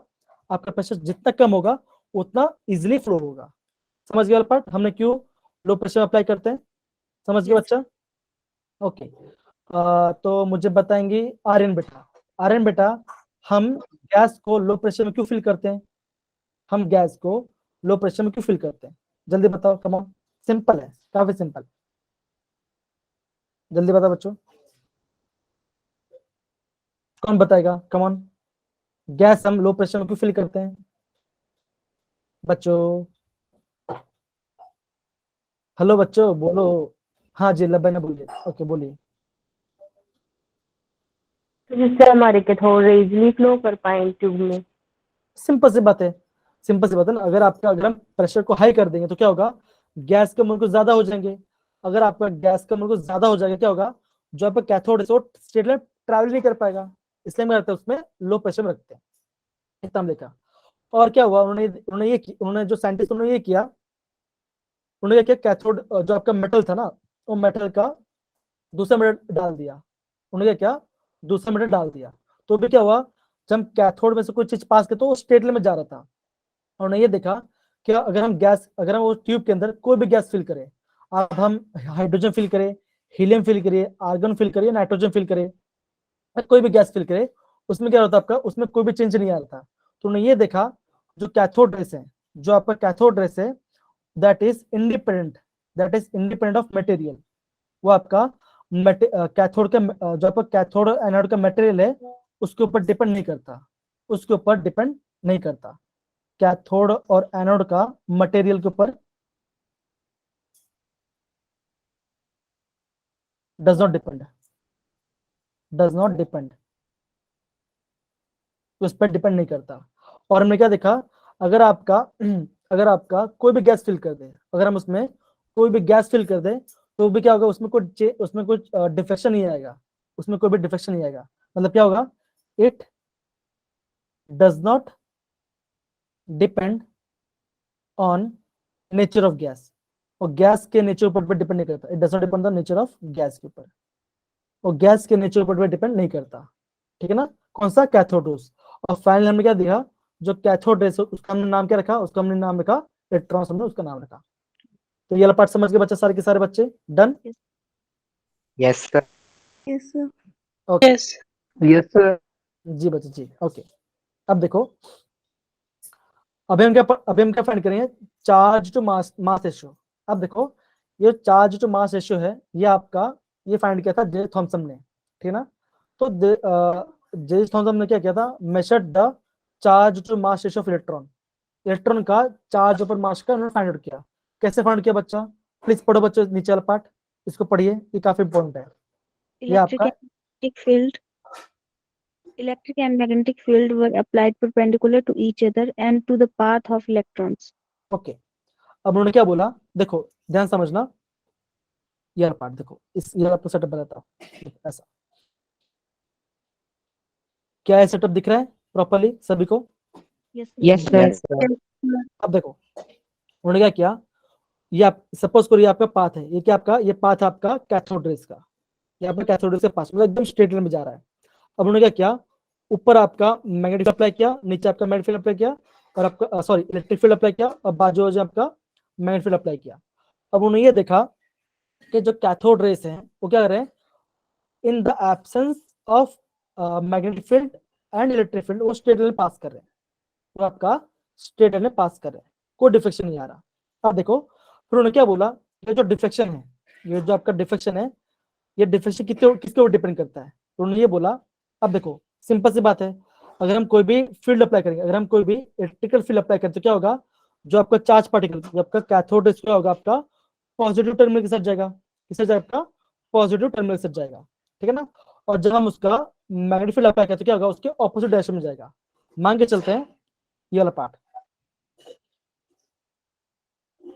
आपका प्रेशर जितना कम होगा उतना इजिली फ्लो होगा। समझ गया पार्ट, हमने क्यों लो प्रेशर अप्लाई करते हैं, समझ गया बच्चा? ओके। तो मुझे बताएंगे आर्यन बेटा, आर्यन बेटा, हम गैस को लो प्रेशर में क्यों फिल करते हैं, हम गैस को लो प्रेशर में क्यों फिल करते हैं, जल्दी बताओ, कम ऑन। सिंपल है, काफी सिंपल, जल्दी बताओ बच्चों, कौन बताएगा, कम ऑन। गैस हम लो प्रेशर में क्यों फिल करते हैं बच्चों, हेलो बच्चों बोलो। हाँ जी, लब्बा ने बोलिए, ओके बोलिए। तो जिससे हमारे कैथोड रे इजीली फ्लो कर पाए ट्यूब में। सिंपल सी बात है, सिंपल सी बात है ना। अगर हम प्रेशर को हाई कर देंगे तो क्या होगा, गैस के मोलिक्यूल ज्यादा हो जाएंगे। अगर आपका गैस का मोलिक्यूल ज्यादा हो जाएगा, क्या होगा, जो आपका कैथोड है वो स्टेट लाइन ट्रैवल नहीं कर पाएगा। इसलिए हम करते हैं उसमें लो प्रेशर में रखते हैं। इतना हम देखा। और क्या हुआ, उन्होंने जो साइंटिस्ट, उन्होंने ये किया, उन्होंने क्या किया, कैथोड जो आपका मेटल था ना, वो मेटल का दूसरा मेटल डाल दिया। उन्होंने क्या किया, दूसरा मेटल डाल दिया। तो भी क्या हुआ, जब हम कैथोड में से कोई चीज पास किया तो वो स्टेट लाइन में जा रहा था। और उन्होंने ये देखा कि अगर हम वो ट्यूब के अंदर कोई भी गैस फिल करें, अब हम हाइड्रोजन फिल करें, हीलियम फिल करिए, आर्गन फिल करिए, नाइट्रोजन फिल करें, कोई भी गैस फिल करे, उसमें क्या होता है, आपका उसमें कोई भी चेंज नहीं आ रहा था। तो उन्होंने ये देखा, जो कैथोड रेस है, जो आपका कैथोड रेस है, that is independent, of material. वो आपका कैथोड का जो आपका कैथोड और एनोड का मटेरियल है उसके ऊपर डिपेंड नहीं करता, उसके ऊपर डिपेंड नहीं करता। कैथोड और एनोड का मटेरियल के ऊपर डज नॉट डिपेंड, उस पर डिपेंड नहीं करता। और हमने क्या देखा, अगर आपका अगर आपका कोई भी गैस फिल कर दे, अगर हम उसमें कोई भी गैस फिल कर दे, तो भी क्या होगा, उसमें कुछ डिफेक्शन नहीं आएगा, उसमें कोई भी डिफेक्शन नहीं आएगा। मतलब क्या होगा, it does not depend on nature of gas. और गैस के नेचर पर डिपेंड नहीं करता, it does not depend on nature of gas के ऊपर, और गैस के नेचर पर डिपेंड नहीं करता। ठीक है ना, कौन सा, कैथोड रेस। और फाइनल हमने क्या दिया, जो कैथोड रेस उसका हमने नाम क्या रखा, उसका हमने नाम रखा इलेक्ट्रॉन्स, हमने उसका नाम रखा। तो ये वाला पार्ट समझ गए बच्चे, सारे के सारे बच्चे, done? Yes, sir. Yes, sir. Okay Yes. Yes, sir. जी बच्चे जी, ओके। अब देखो, अभी हम क्या फाइंड करेंगे, चार्ज टू मास रेशियो। अब देखो, ये चार्ज टू मास रेशियो है, ये आपका ये फाइंड किया था जे थॉमसन ने, ठीक है ना। तो जे थॉमसन ने क्या किया था, measured the charge to mass ratio of electron, electron का चार्ज ऊपर मास का उन्होंने फाइंड आउट किया। कैसे फाइंड किया बच्चा, प्लीज पढ़ो बच्चों, नीचे वाला पार्ट इसको पढ़िए, ये काफी इंपॉर्टेंट है। ये आपका electric and magnetic field were applied perpendicular to each other and to the path of electrons. Okay. अब उन्होंने क्या बोला, देखो ध्यान समझना, ये पार्ट देखो, इस ये आपको सेटअप बताता हूँ ऐसा। क्या ये सेटअप दिख रहा है प्रॉपर्ली सभी को? Yes, sir. अब देखो उन्होंने क्या किया, ये आप सपोज करो ये आपका पाथ है, ये क्या आपका, ये पाथ है आपका कैथोड रेज का, ये आपका कैथोड रेज के पास मतलब एकदम स्ट्रेट लाइन में जा रहा है। अब उन्होंने क्या किया, ऊपर आपका मैग्नेटिक अप्लाई किया, नीचे आपका मैग्नेटिक फील्ड अप्लाई किया, और आपका सॉरी इलेक्ट्रिक फील्ड अप्लाई किया, और बाजू बाजू आपका मैग्नेटिक फील्ड अप्लाई किया। अब उन्होंने ये देखा कि जो कैथोड रेज है वो क्या कर रहे हैं, in the absence of magnetic field and electric field वो स्ट्रेट लाइन पास कर रहे हैं, वो आपका स्ट्रेट लाइन में पास कर रहे हैं, कोई डिफ्लेक्शन नहीं आ रहा। अब देखो फिर उन्होंने क्या बोला, ये जो डिफ्लेक्शन है, ये जो आपका डिफ्लेक्शन है, ये डिफ्लेक्शन किसके ऊपर डिपेंड करता है। तो उन्होंने ये बोला, अब देखो सिंपल सी बात है, अगर हम कोई भी फील्ड अप्लाई करेंगे, अगर हम कोई भी इलेक्ट्रिकल फील्ड अप्लाई करें तो क्या होगा, जो आपका चार्ज पार्टिकल, जो आपका कैथोड रेज क्या होगा, आपका पॉजिटिव टर्मिनल के साथ जाएगा, किससे जाएगा, आपका पॉजिटिव टर्मिनल के साथ जाएगा, ठीक है ना। और जब हम उसका मैग्नेटिक फील्ड अप्लाई करें तो क्या होगा, उसके ऑपोजिट डायरेक्शन में जाएगा। मान के चलते हैं ये वाला पार्ट,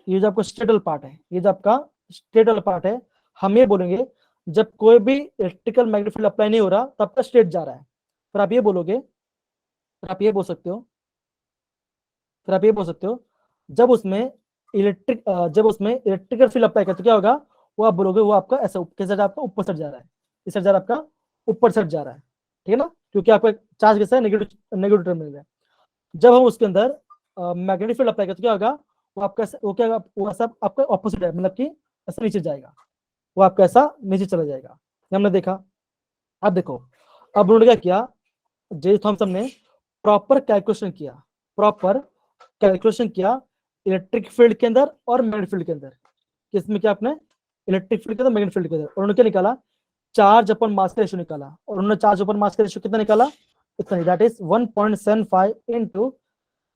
ये जो आपका स्टेटल पार्ट है, ये जो आपका स्टेटल पार्ट है, हम ये बोलेंगे जब कोई भी इलेक्ट्रिकल मैग्नेटिक फील्ड अप्लाई नहीं हो रहा तब तक स्ट्रेट जा रहा है। फिर आप ये बोलोगे, फिर आप ये बोल सकते हो, फिर आप ये बोल सकते हो जब उसमें इलेक्ट्रिकल फील्ड अप्लाई करते क्या होगा, वो आप बोलोगे वो आपका ऐसा कैसे आपका ऊपर से जा रहा है, इस साइड आपका ऊपर से जा रहा है, ठीक है ना, क्योंकि आपका चार्ज कैसा है, नेगेटिव टर्मिनल है। जब हम उसके अंदर मैग्नेटिक फील्ड अप्लाई करते क्या होगा, वो आपका वो क्या वो ऐसा आपका ऑपोजिट है, मतलब कि ऐसा नीचे जाएगा, वो आपका ऐसा नीचे चला जाएगा, ये हमने देखा। अब देखो अब उन्होंने क्या किया, जे थॉमसन ने प्रॉपर कैलकुलेशन किया इलेक्ट्रिक फील्ड के अंदर और मैग्नेटिक फील्ड के अंदर, किसमें क्या आपने इलेक्ट्रिक फील्ड के अंदर मैग्नेटिक फील्ड के अंदर, और उन्होंने क्या निकाला, चार्ज अपन मास का रेशियो निकाला, और उन्होंने चार्ज अपन मास का रेशियो कितना निकाला, इतना, that is 1.75 into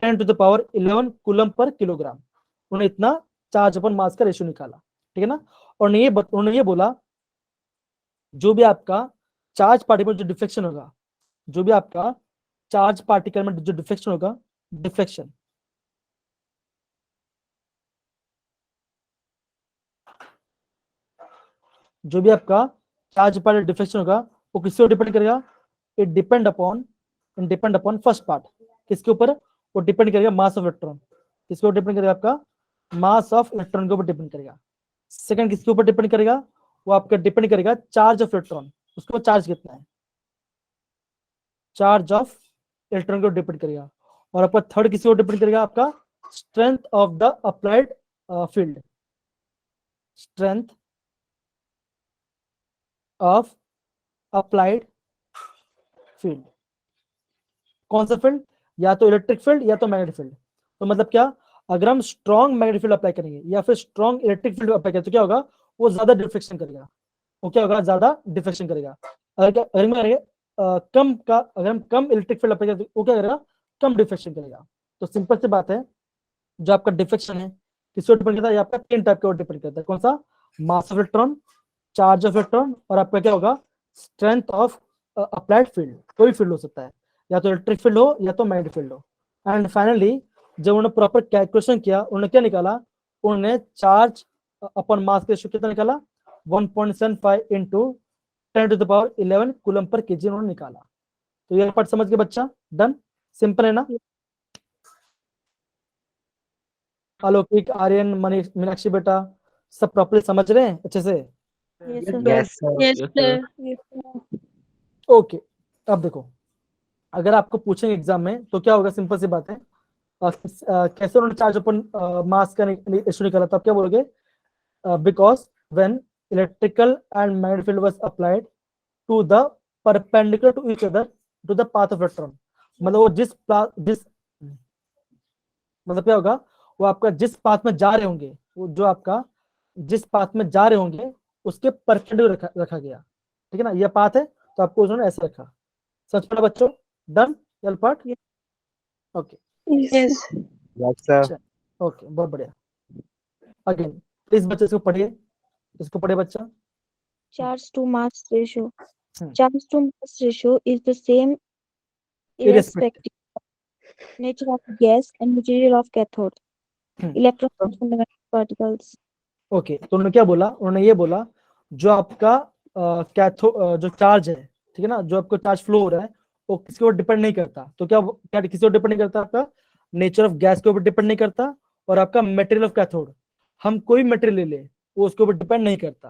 10 to the power 11 coulomb per kilogram. उन्होंने इतना चार्ज अपन मास का रेशियो निकाला, ठीक है ना। और उन्होंने ये बोला जो भी आपका चार्ज पार्टिकल जो डिफ्लेक्शन होगा, जो भी आपका चार्ज पार्टिकल में जो डिफ्लेक्शन होगा, डिफ्लेक्शन जो भी आपका चार्ज पार्टिकल डिफ्लेक्शन होगा वो किसके ऊपर डिपेंड करेगा, it depend upon first part, किसके ऊपर, वो डिपेंड करेगा मास ऑफ इलेक्ट्रॉन, किसके ऊपर डिपेंड करेगा, आपका मास ऑफ इलेक्ट्रॉन के ऊपर डिपेंड करेगा। सेकंड किसके ऊपर डिपेंड करेगा, वो आपका डिपेंड करेगा चार्ज ऑफ इलेक्ट्रॉन, उसके ऊपर चार्ज कितना है, चार्ज ऑफ इलेक्ट्रॉन के ऊपर डिपेंड करेगा। और आपका थर्ड किसके ऊपर डिपेंड करेगा, आपका strength of the applied field, strength of applied field, कौन सा फील्ड, या तो इलेक्ट्रिक फील्ड या तो मैग्नेटिक फील्ड। तो मतलब क्या, अगर हम स्ट्रॉन्ग मैग्नेटिक फील्ड अप्लाई करेंगे या फिर स्ट्रॉन्ग इलेक्ट्रिक फील्ड अप्लाई करेंगे तो क्या होगा, वो ज्यादा डिफ्लेक्शन करेगा, वो क्या होगा, ज्यादा डिफ्लेक्शन करेगा। अगर हम कम इलेक्ट्रिक फील्ड अप्लाई करेंगे तो वो क्या करेगा, कम डिफ्लेक्शन करेगा। तो सिंपल सी बात है, जो आपका डिफ्लेक्शन है किसको डिपेंड करता है, आपका तीन टाइप के ऊपर डिपेंड करता है, कौन सा, mass of electron, charge of electron, और आपका क्या होगा, स्ट्रेंथ ऑफ अप्लाइड फील्ड। कोई फील्ड हो सकता है, या तो इलेक्ट्रिक फील्ड हो या तो मैग्नेटिक फील्ड हो। एंड फाइनली जब उन्होंने प्रॉपर कैलकुलेशन किया, उन्होंने क्या निकाला, उन्होंने चार्ज अपॉन मास का रेशियो कितना निकाला, 1.75 into 10 to the power 11 coulomb per KG उन्होंने निकाला। तो ये पार्ट समझ के बच्चा, डन, सिंपल है ना। अलौकिक, आर्यन, मीनाक्षी बेटा सब प्रॉपर्ली समझ रहे हैं अच्छे से? Yes, sir. Yes, sir. Okay. अब देखो अगर आपको पूछेंगे एग्जाम में तो क्या होगा, सिंपल सी बात है, कैसे उन्होंने चार्ज अपन मास का इशू निकाला, तब क्या बोलोगे, because when electrical and magnetic field was applied to the perpendicular to each other to the path of electron, मतलब वो जिस मतलब क्या होगा, वो आपका जिस पाथ में जा रहे होंगे, वो जो आपका जिस पाथ में जा रहे होंगे उसके परपेंडिकुलर रखा गया, ठीक है ना। यह पाथ है तो आपको उन्होंने ऐसे रखा। सच पड़ा बच्चों, डन यल part, okay Yes. Yes, sir. Okay, बहुत बढ़िया। अगेन प्लीज बच्चे इसको पढ़िए, इसको पढ़िए बच्चा। Charge to mass ratio. Hmm. Charge to mass ratio is the same irrespective of nature of gas and material of cathode. Hmm. Electrons are fundamental particles. Okay, तो उन्होंने क्या बोला, उन्होंने ये बोला जो आपका जो चार्ज है, ठीक है ना, जो आपको चार्ज फ्लो हो रहा है वो किसी ऊपर डिपेंड नहीं करता। तो क्या क्या किसी ऊपर डिपेंड नहीं करता, आपका नेचर ऑफ गैस के ऊपर डिपेंड नहीं करता, और आपका मटेरियल ऑफ कैथोड, हम कोई मटेरियल ले ले वो उसके ऊपर डिपेंड नहीं करता।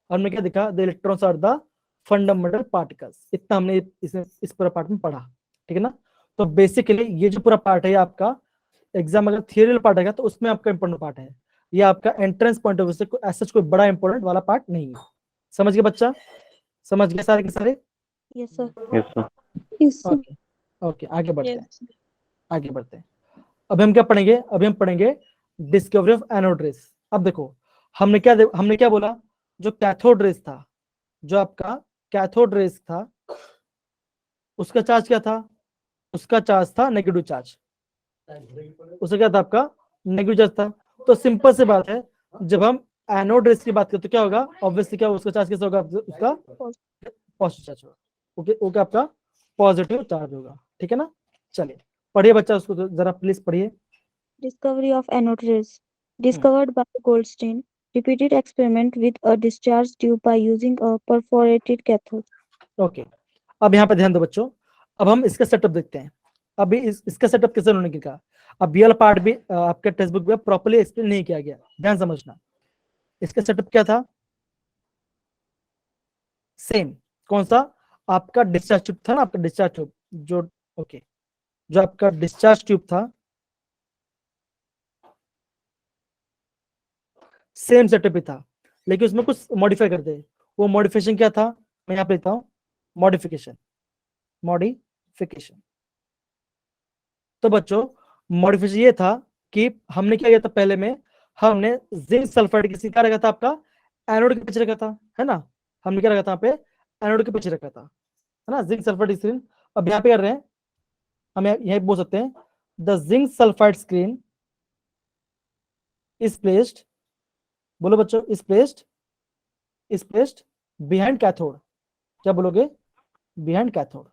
और हमने क्या देखा, the electrons are the fundamental particles. इतना हमने इस पूरा पार्ट में पढ़ा, ठीक है ना। तो बेसिकली ये जो पूरा पार्ट है आपका एग्जाम अगर थियरियल पार्ट है तो उसमें आपका इंपॉर्टेंट पार्ट है। ये आपका एंट्रेंस पॉइंट ऑफ व्यू से ऐसा कोई बड़ा इंपॉर्टेंट वाला पार्ट नहीं है। समझ गए बच्चा, समझ गए सारे के सारे? Yes, sir. Yes, sir. Yes, sir. Okay okay, आगे बढ़ते हैं, आगे बढ़ते हैं। अभी हम क्या पढ़ेंगे, अभी हम पढ़ेंगे डिस्कवरी ऑफ एनोड रेस। अब देखो हमने क्या बोला, जो कैथोड रेस था, जो आपका कैथोड रेस था उसका चार्ज क्या था, उसका चार्ज था नेगेटिव चार्ज, उसका क्या था आपका नेगेटिव चार्ज था। तो सिंपल सी बात है, जब हम एनोड रेस की बात करते तो क्या होगा, ऑब्वियसली क्या उसका चार्ज कैसा होगा, उसका पॉजिटिव चार्ज होगा। ओके ओके, आपका पॉजिटिव चार्ज होगा, ठीक है ना। चलिए पढ़िए बच्चा, उसको तो जरा प्लीज पढ़िए। Discovery of anode rays. Discovered by Goldstein. Repeated experiment with a discharge tube by using a perforated cathode. Okay, अब यहाँ पे ध्यान दो बच्चों, अब हम इसका सेटअप देखते हैं। अभी इसका सेटअप कैसे उन्होंने किया, अब ये वाला पार्ट भी आपके टेक्स्ट बुक में प्रॉपर्ली एक्सप्लेन नहीं किया गया, ध्यान समझना। इसका सेटअप क्या था, सेम कौन सा, आपका डिस्चार्ज ट्यूब था ना, आपका डिस्चार्ज ट्यूब जो ओके, जो आपका डिस्चार्ज ट्यूब था सेम सेटअप ही था, लेकिन उसमें कुछ मॉडिफाई कर दे। वो मॉडिफिकेशन क्या था, मैं यहाँ पे लिखता हूं, मॉडिफिकेशन, मॉडिफिकेशन। तो बच्चों मॉडिफिकेशन ये था कि हमने क्या किया था, पहले में हमने जिंक सल्फाइड किसी क्या रखा था, आपका एनोड के पीछे रखा था, है ना। हमने क्या रखा था यहाँ पे, एनोड के पीछे रखा था, है ना, जिंक सल्फाइड स्क्रीन। अब यहाँ पे कर रहे हैं हम, यही बोल सकते हैं, the zinc sulphide screen is placed, बोलो बच्चों, इज प्लेस्ड बिहाइंड कैथोड। क्या बोलोगे, बिहाइंड कैथोड,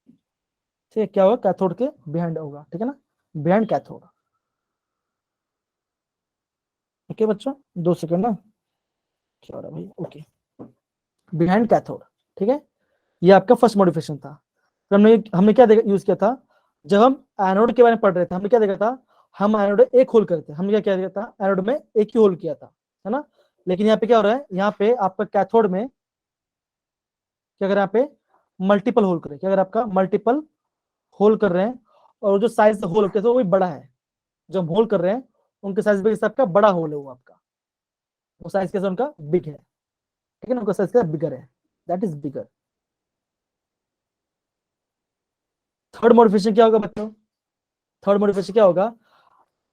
ठीक है, क्या होगा, कैथोड के बिहाइंड होगा, ठीक है ना, बिहाइंड कैथोड। ओके बच्चों, 2 सेकंड ना, क्या हो रहा है भाई, ओके, बिहाइंड कैथोड, ठीक है। ये आपका फर्स्ट मॉडिफिकेशन था। तो हमने क्या यूज किया था, जब हम एनोड के बारे में पढ़ रहे थे, हमने क्या देखा था, हम एनोड एक होल करते, हमने क्या किया था, एनोड में एक ही होल किया था, है ना। लेकिन यहाँ पे क्या हो रहा है, यहाँ पे आपका कैथोड में क्या कर रहे हैं, यहाँ पे मल्टीपल होल करें, क्या अगर आपका मल्टीपल होल कर रहे हैं, और जो साइज होल होते हैं वो भी बड़ा है, जो हम होल कर रहे हैं उनके साइज बेस आपका बड़ा होल है, वो आपका वो साइज कैसे उनका बिग है, ठीक है ना, उनका साइज का बिगर है, that is bigger. Third modification क्या होगा बच्चों, थर्ड मॉडिफिकेशन क्या होगा,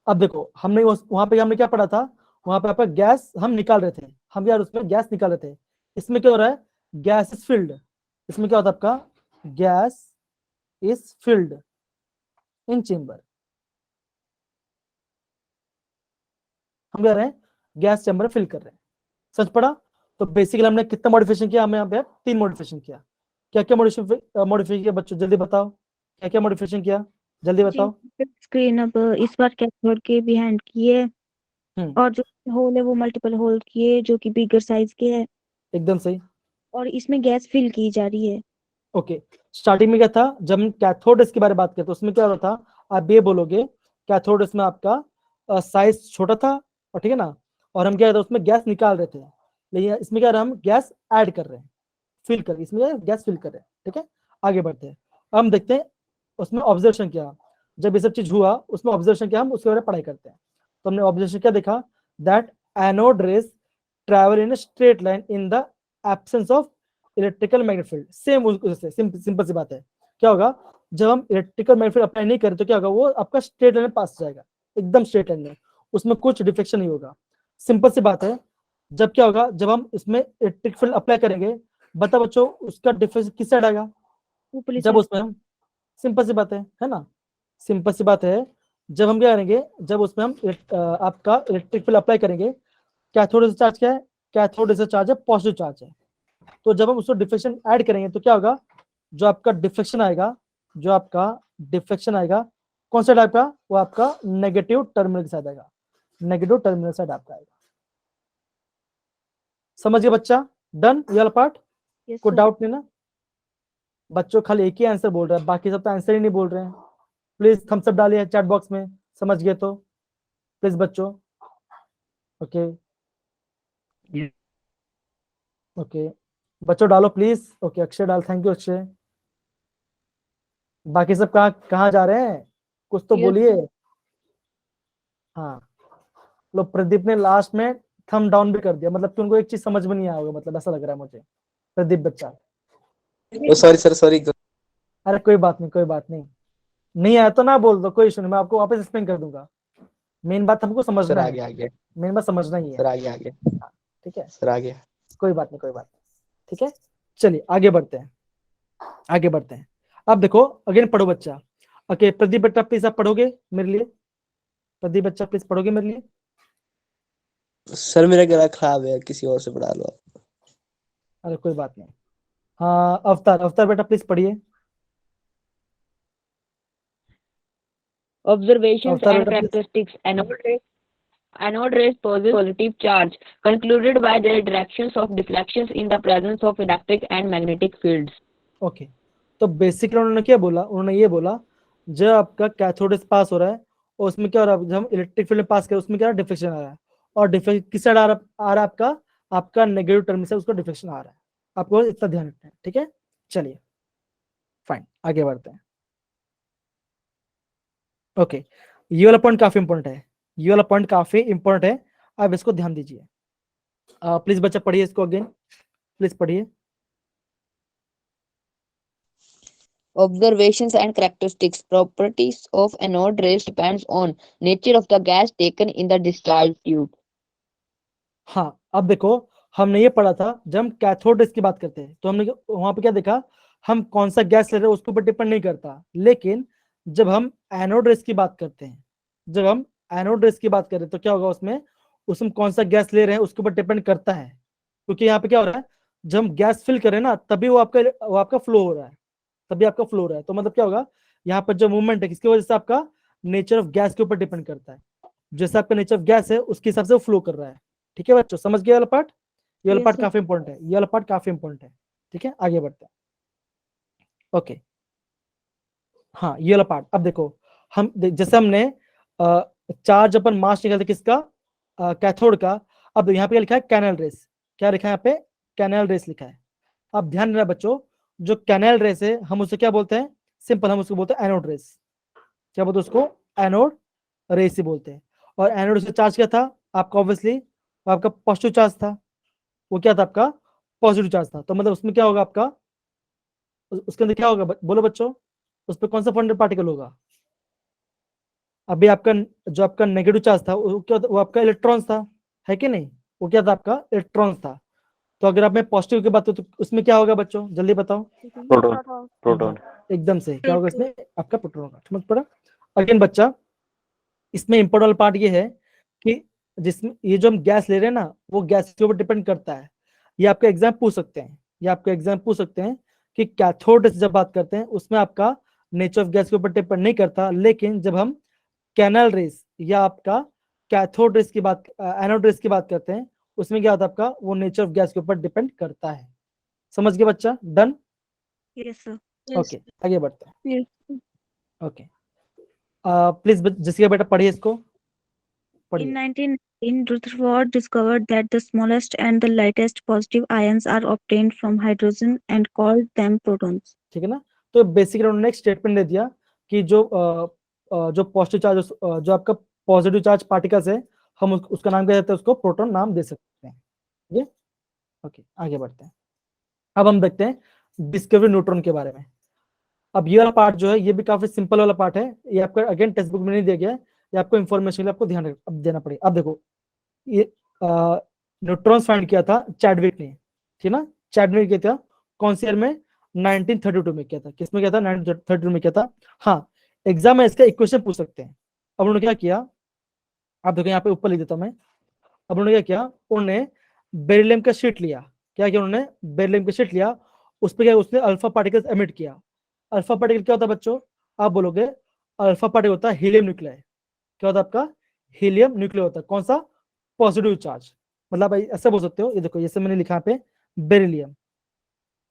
अब देखो हमने वहां पे हमने क्या पढ़ा था, वहां पे आपका गैस हम निकाल रहे थे, हम यार उसमें गैस निकाल रहे थे, इसमें क्या हो रहा है, गैस इज फिल्ड, इसमें क्या होता है आपका, gas is filled in chamber. हम क्या रहे हैं, गैस चैम्बर फिल कर रहे हैं, सच पढ़ा। तो बेसिकली हमने कितना मॉडिफिकेशन किया, हमें यहाँ पे 3 मॉडिफिकेशन किया। क्या क्या मॉडिफिकेशन किया बच्चों, जल्दी बताओ, क्या क्या मॉडिफिकेशन किया, जल्दी बताओ। स्क्रीन अब इस बार कैथोड के बिहाइंड किए, हम्म, और जो होल है वो मल्टीपल होल किए जो कि बिगर साइज के है, एकदम सही। और इसमें गैस फिल की जा रही है। ओके, स्टार्टिंग में क्या था, जब हम कैथोड रेस के बारे में बात करते तो उसमें क्या हो रहा था, आप ये बोलोगे कैथोड रेस में आपका साइज छोटा था, और ठीक है ना, और हम क्या कर रहे थे, उसमें गैस निकाल रहे थे, लेकिन इसमें क्या हम गैस ऐड कर रहे हैं, फिल कर, इसमें गैस फिल कर रहे हैं, ठीक है। आगे बढ़ते हैं, अब हम देखते हैं उसमें ऑब्जर्वेशन क्या, जब ये सब चीज हुआ उसमें ऑब्जर्वेशन क्या, हम उसके बारे में पढ़ाई करते हैं। तो हमने ऑब्जर्वेशन क्या देखा, that anode rays travel in straight line in the absence of electrical magnetic field. Same उससे सिंपल सी बात है, क्या होगा, जब हम इलेक्ट्रिकल मैग्नेटिक फील्ड अप्लाई नहीं करें तो क्या होगा, वो आपका स्ट्रेट लाइन में पास जाएगा, एकदम स्ट्रेट लाइन में, उसमें कुछ डिफ्लेक्शन नहीं होगा। सिंपल सी बात है, जब क्या होगा, जब हम इसमें इलेक्ट्रिक फील्ड अप्लाई करेंगे, बता बच्चों उसका डिफ्लेक्शन किस साइड आएगा, जब उसमें हम, सिंपल सी बात है ना, सिंपल सी बात है, जब हम क्या करेंगे, जब उसमें हम आपका इलेक्ट्रिक फील्ड अप्लाई करेंगे, कैथोड से चार्ज क्या है, कैथोड रेज चार्ज है पॉजिटिव चार्ज है। तो जब हम उसको डिफ्लेक्शन ऐड करेंगे तो क्या होगा, जो आपका डिफ्लेक्शन आएगा, जो आपका डिफ्लेक्शन आएगा कौन सा टाइप का, वो आपका नेगेटिव टर्मिनल के साथ आएगा, नेगेटिव टर्मिनल साइड आपका आएगा। समझिए बच्चा, डन ये वाला पार्ट, Yes, कोई sir. डाउट नहीं ना? बच्चों खाली एक ही आंसर बोल रहा है, बाकी सब तो आंसर ही नहीं बोल रहे हैं। प्लीज थम्स अप डालिए चैट बॉक्स में, समझ गए तो प्लीज बच्चों। ओके ओके बच्चों डालो प्लीज। ओके अक्षय डाल, थैंक यू अक्षय। बाकी सब कहाँ कहाँ जा रहे हैं, कुछ तो Yes, बोलिए। sir. हाँ लो, प्रदीप ने लास्ट में थम डाउन भी कर दिया, मतलब कि उनको एक चीज समझ में नहीं आया होगा, मतलब ऐसा लग रहा है मुझे। प्रदीप बच्चा, सॉरी सर, सॉरी। अरे कोई बात नहीं, कोई बात नहीं, नहीं आया तो ना बोल दो, कोई इशू नहीं, मैं आपको वापस एक्सप्लेन कर दूंगा। मेन बात हमको सर समझना आ है, गया, आ गया मेन बात समझना ही है। सर, आ गया, आ गया हाँ, ठीक है, सर, आ गया। कोई बात नहीं, कोई बात नहीं, ठीक है। चलिए आगे बढ़ते हैं, आगे बढ़ते हैं। अब देखो अगेन पढ़ो बच्चा। ओके प्रदीप बच्चा प्लीज आप पढ़ोगे मेरे लिए, प्रदीप बच्चा प्लीज पढ़ोगे मेरे लिए। सर मेरा गला खराब है, किसी और से पढ़ा लो आप। अरे कोई बात नहीं। हाँ अवतार, अवतार बेटा प्लीज पढ़िए। Observations अवतार and बेटा please. characteristics. Anode rays possess positive charge, concluded by their directions of deflections in the presence of electric and magnetic fields. Okay तो बेसिकली उन्होंने क्या बोला, उन्होंने ये बोला जब आपका कैथोड पास हो रहा है और उसमें क्या हो रहा है, जब हम इलेक्ट्रिक फील्ड में पास करें उसमें क्या डिफ्लेक्शन आ रहा है, और डिफ्लेक्शन किस साइड आ रहा है आपका, आपका नेगेटिव टर्म से उसको डिफ्लेक्शन आ रहा है। आपको इतना ध्यान रखना है, ठीक है। चलिए फाइन आगे बढ़ते हैं। ओके ये वाला पॉइंट काफी इंपॉर्टेंट है, ये वाला पॉइंट काफी इंपॉर्टेंट है, आप इसको ध्यान दीजिए। प्लीज बच्चा पढ़िए इसको अगेन, प्लीज पढ़िए। Observations and characteristics. Properties of anode rays depends on nature of the gas taken in the discharge tube. हाँ अब देखो, हमने ये पढ़ा था जब हम कैथोड रेज की बात करते हैं तो हमने वहां पे क्या देखा, हम कौन सा गैस ले रहे हैं उसके ऊपर डिपेंड नहीं करता, लेकिन जब हम एनोड रेज की बात करते हैं, जब हम एनोड रेज की बात करें तो क्या होगा उसमें, उसमें कौन सा गैस ले रहे हैं उसके ऊपर डिपेंड करता है। क्योंकि यहाँ पे क्या हो रहा है, जब हम गैस फिल करें ना तभी वो आपका फ्लो हो रहा है, तभी आपका फ्लो हो रहा है। तो मतलब क्या होगा, यहाँ पर जो मूवमेंट है किसकी वजह से, आपका नेचर ऑफ गैस के ऊपर डिपेंड करता है। जैसे आपका नेचर ऑफ गैस है उसके हिसाब से वो फ्लो कर रहा है। ठीक है बच्चों, समझ गए वाला पार्ट, ये वाला Yes, पार्ट sir. काफी इंपॉर्टेंट है, ये वाला पार्ट काफी इंपॉर्टेंट है। ठीक है आगे बढ़ते हैं। ओके हाँ ये वाला पार्ट, अब देखो हम जैसे हमने चार्ज अपन मास निकालते किसका, कैथोड का। अब यहाँ पे लिखा है कैनल रेस, क्या लिखा है यहाँ पे, कैनल रेस लिखा है। अब ध्यान देना बच्चों, जो कैनल रेस है हम उसे क्या बोलते हैं, सिंपल हम उसको बोलते हैं एनोड रेस। क्या बोलते हैं उसको, एनोड रेस ही बोलते हैं। और एनोड से चार्ज क्या था आपका, ऑब्वियसली आपका पॉजिटिव चार्ज था, वो क्या था आपका पॉजिटिव चार्ज था। तो मतलब उसमें क्या होगा आपका, उसके अंदर क्या होगा बोलो बच्चों, उस पर कौन सा पॉइंटेड पार्टिकल होगा। अभी आपका जो आपका नेगेटिव चार्ज था वो क्या, वो आपका इलेक्ट्रॉन्स था, है कि नहीं, वो क्या था आपका इलेक्ट्रॉन्स था। तो अगर आप मैं पॉजिटिव की बात करूं तो उसमें क्या होगा बच्चों, जल्दी बताओ। Proton, proton. एकदम से क्या होगा इसमें, आपका प्रोटॉन होगा। समझ पड़ा। अगेन बच्चा इसमें इंपॉर्टेंट पार्ट ये है कि जिसमें ये जो हम गैस ले रहे हैं ना वो गैस के ऊपर डिपेंड करता है। ये आपका एग्जाम पूछ सकते हैं, ये आपका एग्जाम पूछ सकते हैं कि कैथोड से जब बात करते हैं उसमें आपका नेचर ऑफ गैस के ऊपर डिपेंड नहीं करता, लेकिन जब हम कैनल रेस या आपका कैथोड रेस की बात, एनोड रेस की बात करते हैं उसमें क्या होता है आपका, वो नेचर ऑफ गैस के ऊपर डिपेंड करता है। समझ गए बच्चा, डन। Yes, sir. ओके आगे बढ़ते हैं। Yes. ओके प्लीज जैसिका बेटा पढ़िए इसको, In पढ़िए। 1919, Rutherford discovered that the smallest and the lightest positive ions are obtained from hydrogen and called them protons. ठीक है ना। तो बेसिकली उन्होंने एक स्टेटमेंट दे दिया कि जो पॉजिटिव चार्ज, जो आपका पॉजिटिव चार्ज पार्टिकल्स है हम उसका नाम क्या देते हैं, उसको प्रोटॉन नाम दे सकते हैं। ठीक है ओके आगे बढ़ते हैं। अब हम देखते हैं डिस्कवरी न्यूट्रॉन के बारे में। अब ये वाला पार्ट जो है ये भी काफी सिंपल वाला पार्ट है, ये आपका अगेन टेक्स्ट बुक में नहीं दिया गया है, ये आपको इन्फॉर्मेशन के लिए आपको ध्यान अब देना पड़ेगा। अब देखो ये न्यूट्रॉन्स फाइंड किया था चैडविक ने, ठीक ना, चैडविक किया था कौन सी ईयर में, 1932 में किया था। किसमें किया था, 1932 में किया था। हाँ एग्जाम में इसका इक्वेशन पूछ सकते हैं। अब उन्होंने क्या किया, आप देखो यहाँ पे ऊपर लिख देता हूं मैं। अब उन्होंने क्या किया, उन्होंने बेरिलियम का शीट लिया, क्या किया उन्होंने, बेरिलियम का शीट लिया, उस पर क्या उसने अल्फा पार्टिकल्स एमिट किया। अल्फा पार्टिकल क्या होता है बच्चों, आप बोलोगे अल्फा पार्टिकल होता है हीलियम न्यूक्लियाई। क्या होता है आपका, हीलियम न्यूक्लियर होता है, कौन सा, पॉजिटिव चार्ज। मतलब ऐसा बोल सकते हो, ये देखो जैसे मैंने लिखा पे बेरिलियम,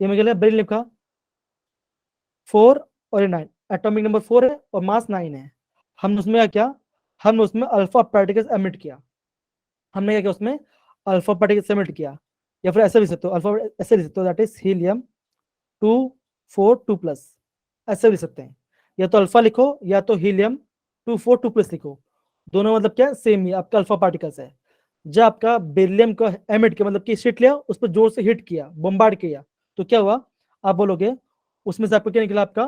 ये मैं लिखा बेरिलियम का 4 और 9, एटॉमिक नंबर 4 है और मास 9 है। हमने उसमें क्या किया, हमने उसमें अल्फा पार्टिकल्स एमिट किया। हमने क्या किया उसमें अल्फा पार्टिकल्स एमिट किया, या फिर ऐसे भी सकते हो, अल्फा ऐसे लिख सकते हो, दैट इज हीलियम 2 4 2 प्लस, ऐसे भी लिख सकते हैं। या तो अल्फा लिखो या तो हीलियम 2 4 2 प्लस लिखो, दोनों मतलब क्या सेम ही आपका अल्फा पार्टिकल्स है। जब आपका बेरिलियम का एमिट किया मतलब कि शीट लिया, उस पर जोर से हिट किया, बम्बार्ड किया, तो क्या हुआ, आप बोलोगे उसमें से आपको क्या निकला, आपका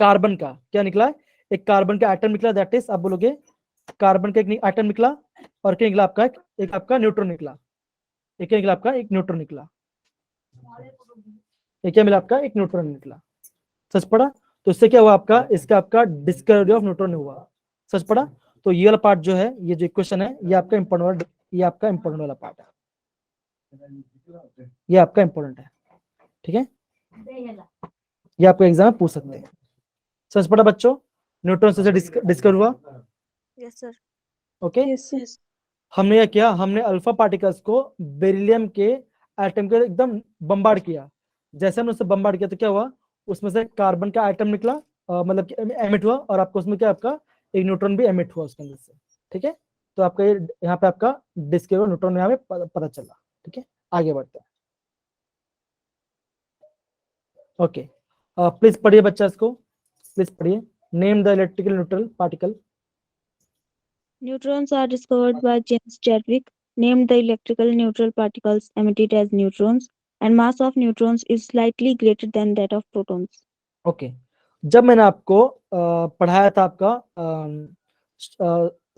कार्बन का क्या निकला, एक कार्बन का एटम निकला, दैट इज आप बोलोगे कार्बन का एक एटम निकला, और क्या निकला आपका, एक आपका न्यूट्रॉन निकला, एक क्या निकला आपका, एक न्यूट्रॉन निकला, एक क्या मिला आपका, एक न्यूट्रॉन निकला। सच पढ़ा, तो इससे क्या हुआ आपका, इसका आपका डिस्कवरी ऑफ न्यूट्रॉन हुआ। सच पढ़ा, तो ये वाला पार्ट जो है, ये जो इक्वेशन है, ये आपका इंपॉर्टेंट, ये आपका इंपॉर्टेंट वाला पार्ट है, ये आपका इंपॉर्टेंट है, ठीक है, ये आपको एग्जाम में पूछ सकते हैं। सच पढ़ा बच्चों, न्यूट्रॉन से डिस्कवर हुआ, Yes, sir. Okay. Yes, yes. हमने क्या किया, हमने अल्फा पार्टिकल्स को बेरिलियम के एटम के एकदम बम्बार्ड किया। जैसे हमने उससे बम्बार्ड किया तो क्या हुआ, उसमें से कार्बन का एटम निकला, मतलब कि एमिट हुआ, और आपको उसमें क्या आपका एक न्यूट्रॉन भी एमिट हुआ उसके अंदर से, ठीक है। तो आपका ये यहाँ पे आपका डिस्कवर न्यूट्रॉन यहाँ पे पता चला, ठीक है। आगे बढ़ते हैं, ओके। प्लीज पढ़िए बच्चा इसको, प्लीज पढ़िए, name the electrical neutral particle. Neutrons are discovered by James Chadwick. Named the electrical neutral particles emitted as neutrons, and mass of neutrons is slightly greater than that of protons. Okay, जब मैंने आपको पढ़ाया था आपका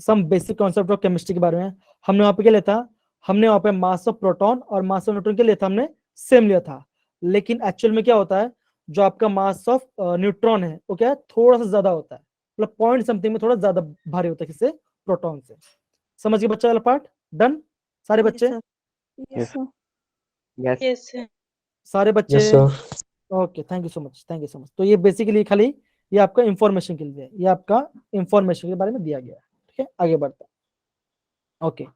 some basic concept of chemistry के बारे में, हमने वहां पे क्या लिया था, हमने वहां पे मास ऑफ प्रोटॉन और मास ऑफ न्यूट्रॉन के लिया था, हमने सेम लिया था। लेकिन एक्चुअल में क्या होता है, जो आपका मास ऑफ न्यूट्रॉन है वो क्या है, थोड़ा सा ज्यादा होता है, मतलब पॉइंट समथिंग में थोड़ा ज्यादा भारी होता है किससे, प्रोटॉन से। समझ गए बच्चा वाला पार्ट, डन सारे Yes, बच्चे, sir. Yes, sir. Yes, sir. सारे बच्चे, yes sir. Okay, thank you so much, thank you so much. तो ये बेसिकली खाली ये आपका इंफॉर्मेशन के लिए है, ये आपका इंफॉर्मेशन के बारे में दिया गया है, ठीक है। आगे बढ़ते हैं, ओके।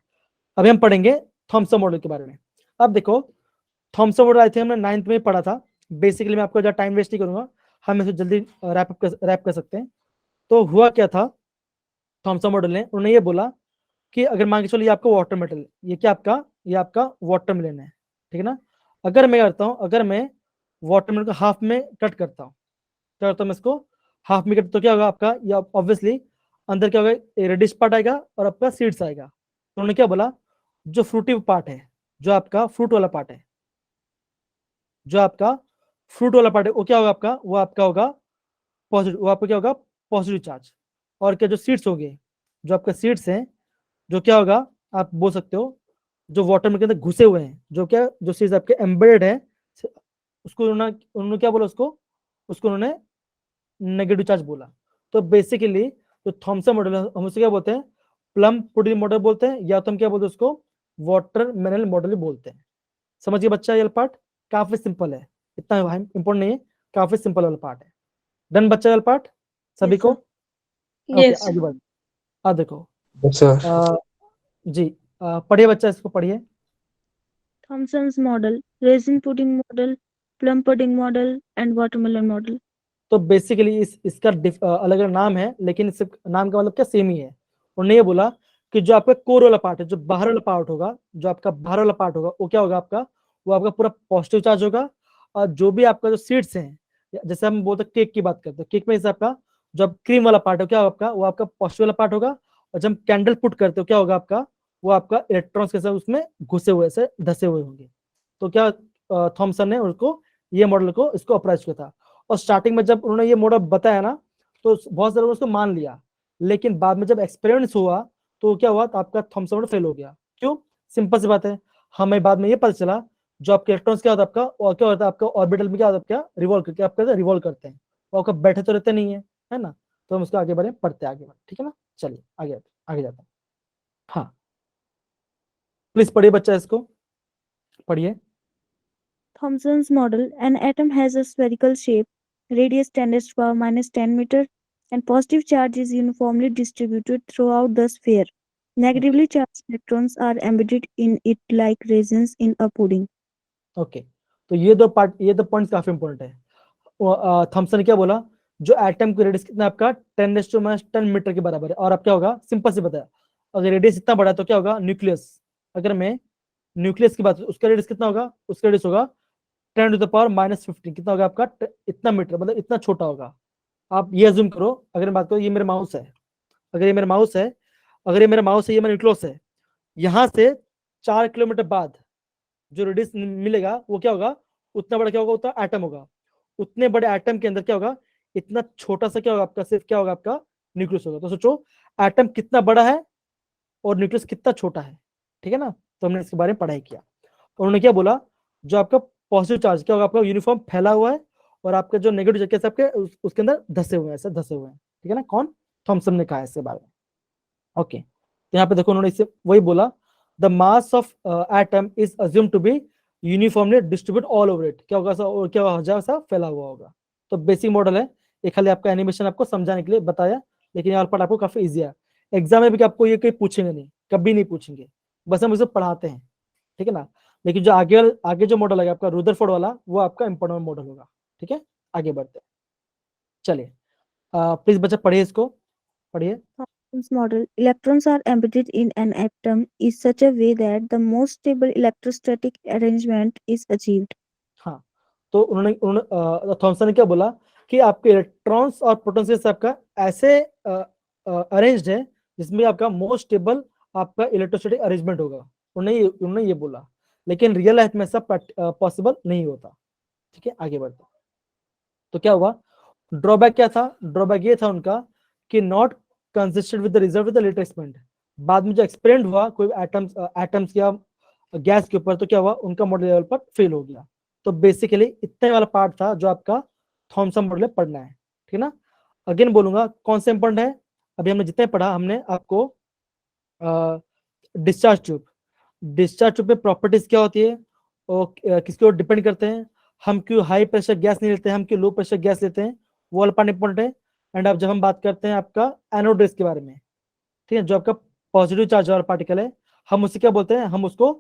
अभी हम पढ़ेंगे थॉमसन मॉडल के बारे में। अब देखो, थॉमसन मॉडल आई थिंक हमने 9th में पढ़ा था। बेसिकली मैं आपको ज़्यादा टाइम वेस्ट नहीं करूंगा, हम इसे जल्दी रैप कर सकते हैं। तो हुआ क्या था, थॉमसन मॉडल ने उन्होंने ये बोला कि अगर मान के चलो ये आपका वाटर मेटल, ये क्या आपका, ये आपका वाटर मिलन है, ठीक है ना। अगर मैं करता हूँ, अगर मैं वाटर मिलन को हाफ में कट करता हूँ, क्या करता हूँ मैं इसको हाफ में कट, तो क्या होगा आपका, ये ऑब्वियसली अंदर क्या होगा, रेडिश पार्ट आएगा और आपका सीड्स आएगा। तो उन्होंने क्या बोला, जो फ्रूटिव पार्ट है, जो आपका फ्रूट वाला पार्ट है, जो आपका फ्रूट वाला पार्ट है, वो क्या होगा आपका, वो आपका होगा पॉजिटिव, वो आपका क्या होगा, पॉजिटिव चार्ज। और क्या जो सीड्स हो गए, जो आपका सीड्स हैं, जो क्या होगा, आप बोल सकते हो जो वाटर में के अंदर घुसे हुए हैं, जो क्या, जो सीड्स आपके एम्बेडेड है, उसको उन्होंने क्या बोला, उसको उन्होंने नेगेटिव चार्ज बोला। तो बेसिकली जो थॉमसन मॉडल है, हम उसे क्या बोलते हैं, प्लम पुडिंग मॉडल बोलते हैं, या तो हम क्या बोलते हैं उसको, वाटर मेलन मॉडल बोलते हैं। समझिए बच्चा, ये पार्ट काफी सिंपल है, इतना इंपॉर्टेंट नहीं है, काफी सिंपल वाला पार्ट है। डन बच्चा, वाला पार्ट सभी Yes, को, sir. ओके। Yes. आगे बढ़, आ देखो, यस सर। जी, पढ़िए बच्चा, इसको पढ़िए। Thomson's model, raisin pudding model, plum pudding model, and watermelon model. तो बेसिकली इसका अलग अलग नाम है, लेकिन इस नाम का मतलब क्या, सेम ही है। उन्होंने ये बोला कि जो आपका कोर वाला पार्ट है, जो बाहर वाला पार्ट होगा, जो आपका बाहर वाला पार्ट होगा, वो क्या होगा आपका, वो आपका पूरा पॉजिटिव चार्ज होगा। और जो भी आपका जो सीड्स हैं, जैसे हम बोलते हैं केक की बात करते हैं, केक में जैसे आपका जो क्रीम वाला पार्ट है, क्या होगा आपका, वो आपका पॉजिटिव वाला पार्ट होगा। और जब हम कैंडल पुट करते हो, क्या होगा आपका, वो आपका इलेक्ट्रॉन्स के साथ उसमें घुसे हुए से धसे हुए होंगे। तो क्या थॉमसन ने उसको ये मॉडल को इसको अप्रोच किया था। और स्टार्टिंग में जब उन्होंने ये मॉडल बताया ना, तो बहुत सारे लोगों ने उसको मान लिया, लेकिन बाद में जब एक्सपेरिमेंट्स हुआ, तो क्या हुआ, तो आपका थॉमसन मॉडल फेल हो गया। क्यों, सिंपल सी बात है, हमें बाद में ये पता चला, जो आपके इलेक्ट्रॉन्स क्या होता है आपका, और क्या होता है आपका ऑर्बिटल में, क्या होता है क्या, रिवॉल्व करके आपका रिवॉल्व करते हैं, वो आपका बैठे तो रहते नहीं है ना। तो हम उसको आगे बढ़े, पढ़ते आगे बढ़े, ठीक है ना। चलिए आगे आगे जाते हैं। हाँ, प्लीज पढ़िए बच्चा इसको। पढ़िए। Thomson's model, an atom has a spherical shape, radius 10 raised to the power minus 10 meter, and positive charge is uniformly distributed throughout the sphere. Negatively charged electrons are embedded in it like raisins in a pudding. Okay, तो ये दो points काफी important है। Thompson ने क्या बोला, जो atom की रेडियस कितना आपका 10⁻10 मीटर के बराबर है, और अब क्या होगा, सिंपल से बताया, अगर रेडियस इतना बड़ा है तो क्या होगा, न्यूक्लियस, अगर मैं न्यूक्लियस की बात, उसका रेडियस कितना होगा, उसका रेडियस होगा 10⁻⁻15, कितना होगा आपका, इतना मीटर, मतलब इतना छोटा होगा। आप ये अज्यूम करो, अगर मैं बात करूँ, ये मेरा माउस है, अगर ये मेरा माउस है, ये मेरा न्यूक्लियस है, यहाँ से 4 किलोमीटर बाद जो रेडियस मिलेगा वो क्या होगा, उतना बड़ा क्या होगा, उतना एटम होगा। उतने बड़े एटम के अंदर क्या होगा, इतना छोटा सा क्या होगा आपका, सिर्फ क्या होगा आपका, न्यूक्लियस होगा। तो सोचो एटम कितना बड़ा है और न्यूक्लियस कितना छोटा है, ठीक है ना। तो हमने इसके बारे में पढ़ाई किया। उन्होंने क्या बोला, जो आपका पॉजिटिव चार्ज क्या होगा, आपका यूनिफॉर्म फैला हुआ है, और आपका जो नेगेटिव चार्ज आपके उसके अंदर धसे हुए हैं, ऐसे धसे हुए हैं, ठीक है ना। कौन, थॉमसन ने कहा इसके बारे में। ओके, तो यहाँ पे देखो उन्होंने इससे वही बोला, the mass of atom is assumed to be uniformly distribute all over it, क्या होगा, और क्या होगा, सा फैला हुआ होगा। तो बेसिक मॉडल है, एक खाली आपका एनिमेशन आपको समझाने के लिए बताया, लेकिन यहाँ पर आपको काफी इजी है। एग्जाम में भी आपको ये कहीं पूछेंगे नहीं, कभी नहीं पूछेंगे, बस हम इसे पढ़ाते हैं, ठीक है ना। लेकिन जो आगे जो मॉडल है आपका रुदरफोर्ड वाला, वो आपका इंपॉर्टेंट मॉडल होगा, ठीक है। आगे बढ़ते हैं, चलिए प्लीज बच्चा पढ़िए, इसको पढ़िए। Thomson's model, electrons are embedded in an atom in such a way that the most stable electrostatic arrangement is achieved. हाँ, तो उन्होंने थॉमसन ने क्या बोला कि आपके इलेक्ट्रॉन्स और प्रोटॉन्स के साथ आपका ऐसे अरेंज्ड है जिसमें आपका मोस्ट स्टेबल आपका इलेक्ट्रोस्टैटिक अरेंजमेंट होगा। उन्होंने ये बोला, लेकिन रियल लाइफ में ऐसा पॉसिबल नहीं होता, ठीक है। आगे बढ़ते, तो क्या हुआ, ड्रॉबैक क्या था, ड्रॉबैक ये था उनका कि not consistent with the result with the latest experiment. बाद में जो एक्सपेरिमेंट हुआ कोई एटम्स या गैस के ऊपर, तो क्या हुआ, उनका मॉडल लेवल पर फेल हो गया। तो बेसिकली इतने वाला पार्ट था जो आपका थॉमसन मॉडल में पढ़ना है, ठीक है ना। अगेन बोलूंगा कौन सा इंपॉर्टेंट है, अभी हमने जितने पढ़ा, हमने आपको डिस्चार्ज ट्यूब में प्रॉपर्टीज क्या होती है और किसके ऊपर डिपेंड करते हैं, हम क्यों हाई प्रेशर गैस नहीं लेते हैं, हम क्यों लो प्रेशर गैस लेते हैं, वो वाला पार्ट इंपॉर्टेंट है। एंड अब जब हम बात करते हैं आपका एनोड रेस के बारे में, ठीक है, जो आपका पॉजिटिव चार्ज वाला पार्टिकल है, हम उससे क्या बोलते हैं, हम उसको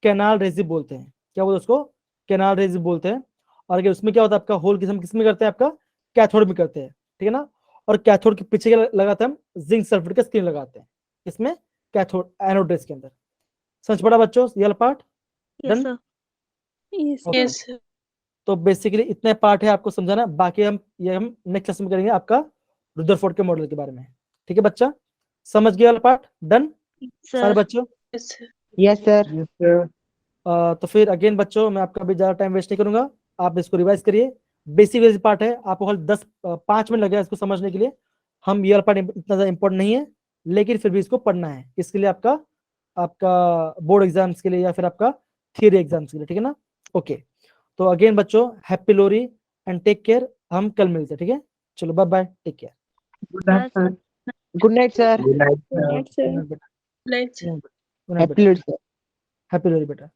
कैनाल रेजिव बोलते हैं। क्या बोलते हैं उसको, कैनाल रेजिव बोलते हैं। और अगर उसमें क्या होता है आपका होल हम किस में करते हैं, आपका कैथोड में करते हैं, ठीक है ना। और कैथोड के पीछे क्या लगाते हैं, हम जिंक सल्फेट का स्क्रीन लगाते हैं, इसमें कैथोड एनोड रेस के अंदर। समझ पड़ा बच्चों ये वाला part, Yes, sir. Yes, sir. तो बेसिकली इतने पार्ट है आपको समझाना, बाकी हम नेक्स्ट क्लास में करेंगे आपका रुदरफोर्ड के मॉडल के बारे में, ठीक है बच्चा, समझ गया वाला पार्ट, डन सारे बच्चों। Yes, sir. Yes, sir. तो फिर अगेन बच्चों, मैं आपका भी ज्यादा टाइम वेस्ट नहीं करूंगा, आप इसको रिवाइज करिए। बेसिक पार्ट है, आपको हल 5 मिनट लगेगा इसको समझने के लिए। हम ये वाला पार्ट इतना ज्यादा इंपॉर्टेंट नहीं है, लेकिन फिर भी इसको पढ़ना है, इसके लिए आपका बोर्ड एग्जाम्स के लिए या फिर आपका थियरी एग्जाम्स के लिए, ठीक है ना। ओके, तो अगेन बच्चों happy Lohri and take care, हम कल मिलते हैं, ठीक है। चलो bye bye, take care. Good night, sir. Good night, sir. Night, sir. Good night, Happy Lord, sir. Happy Lohri बेटा।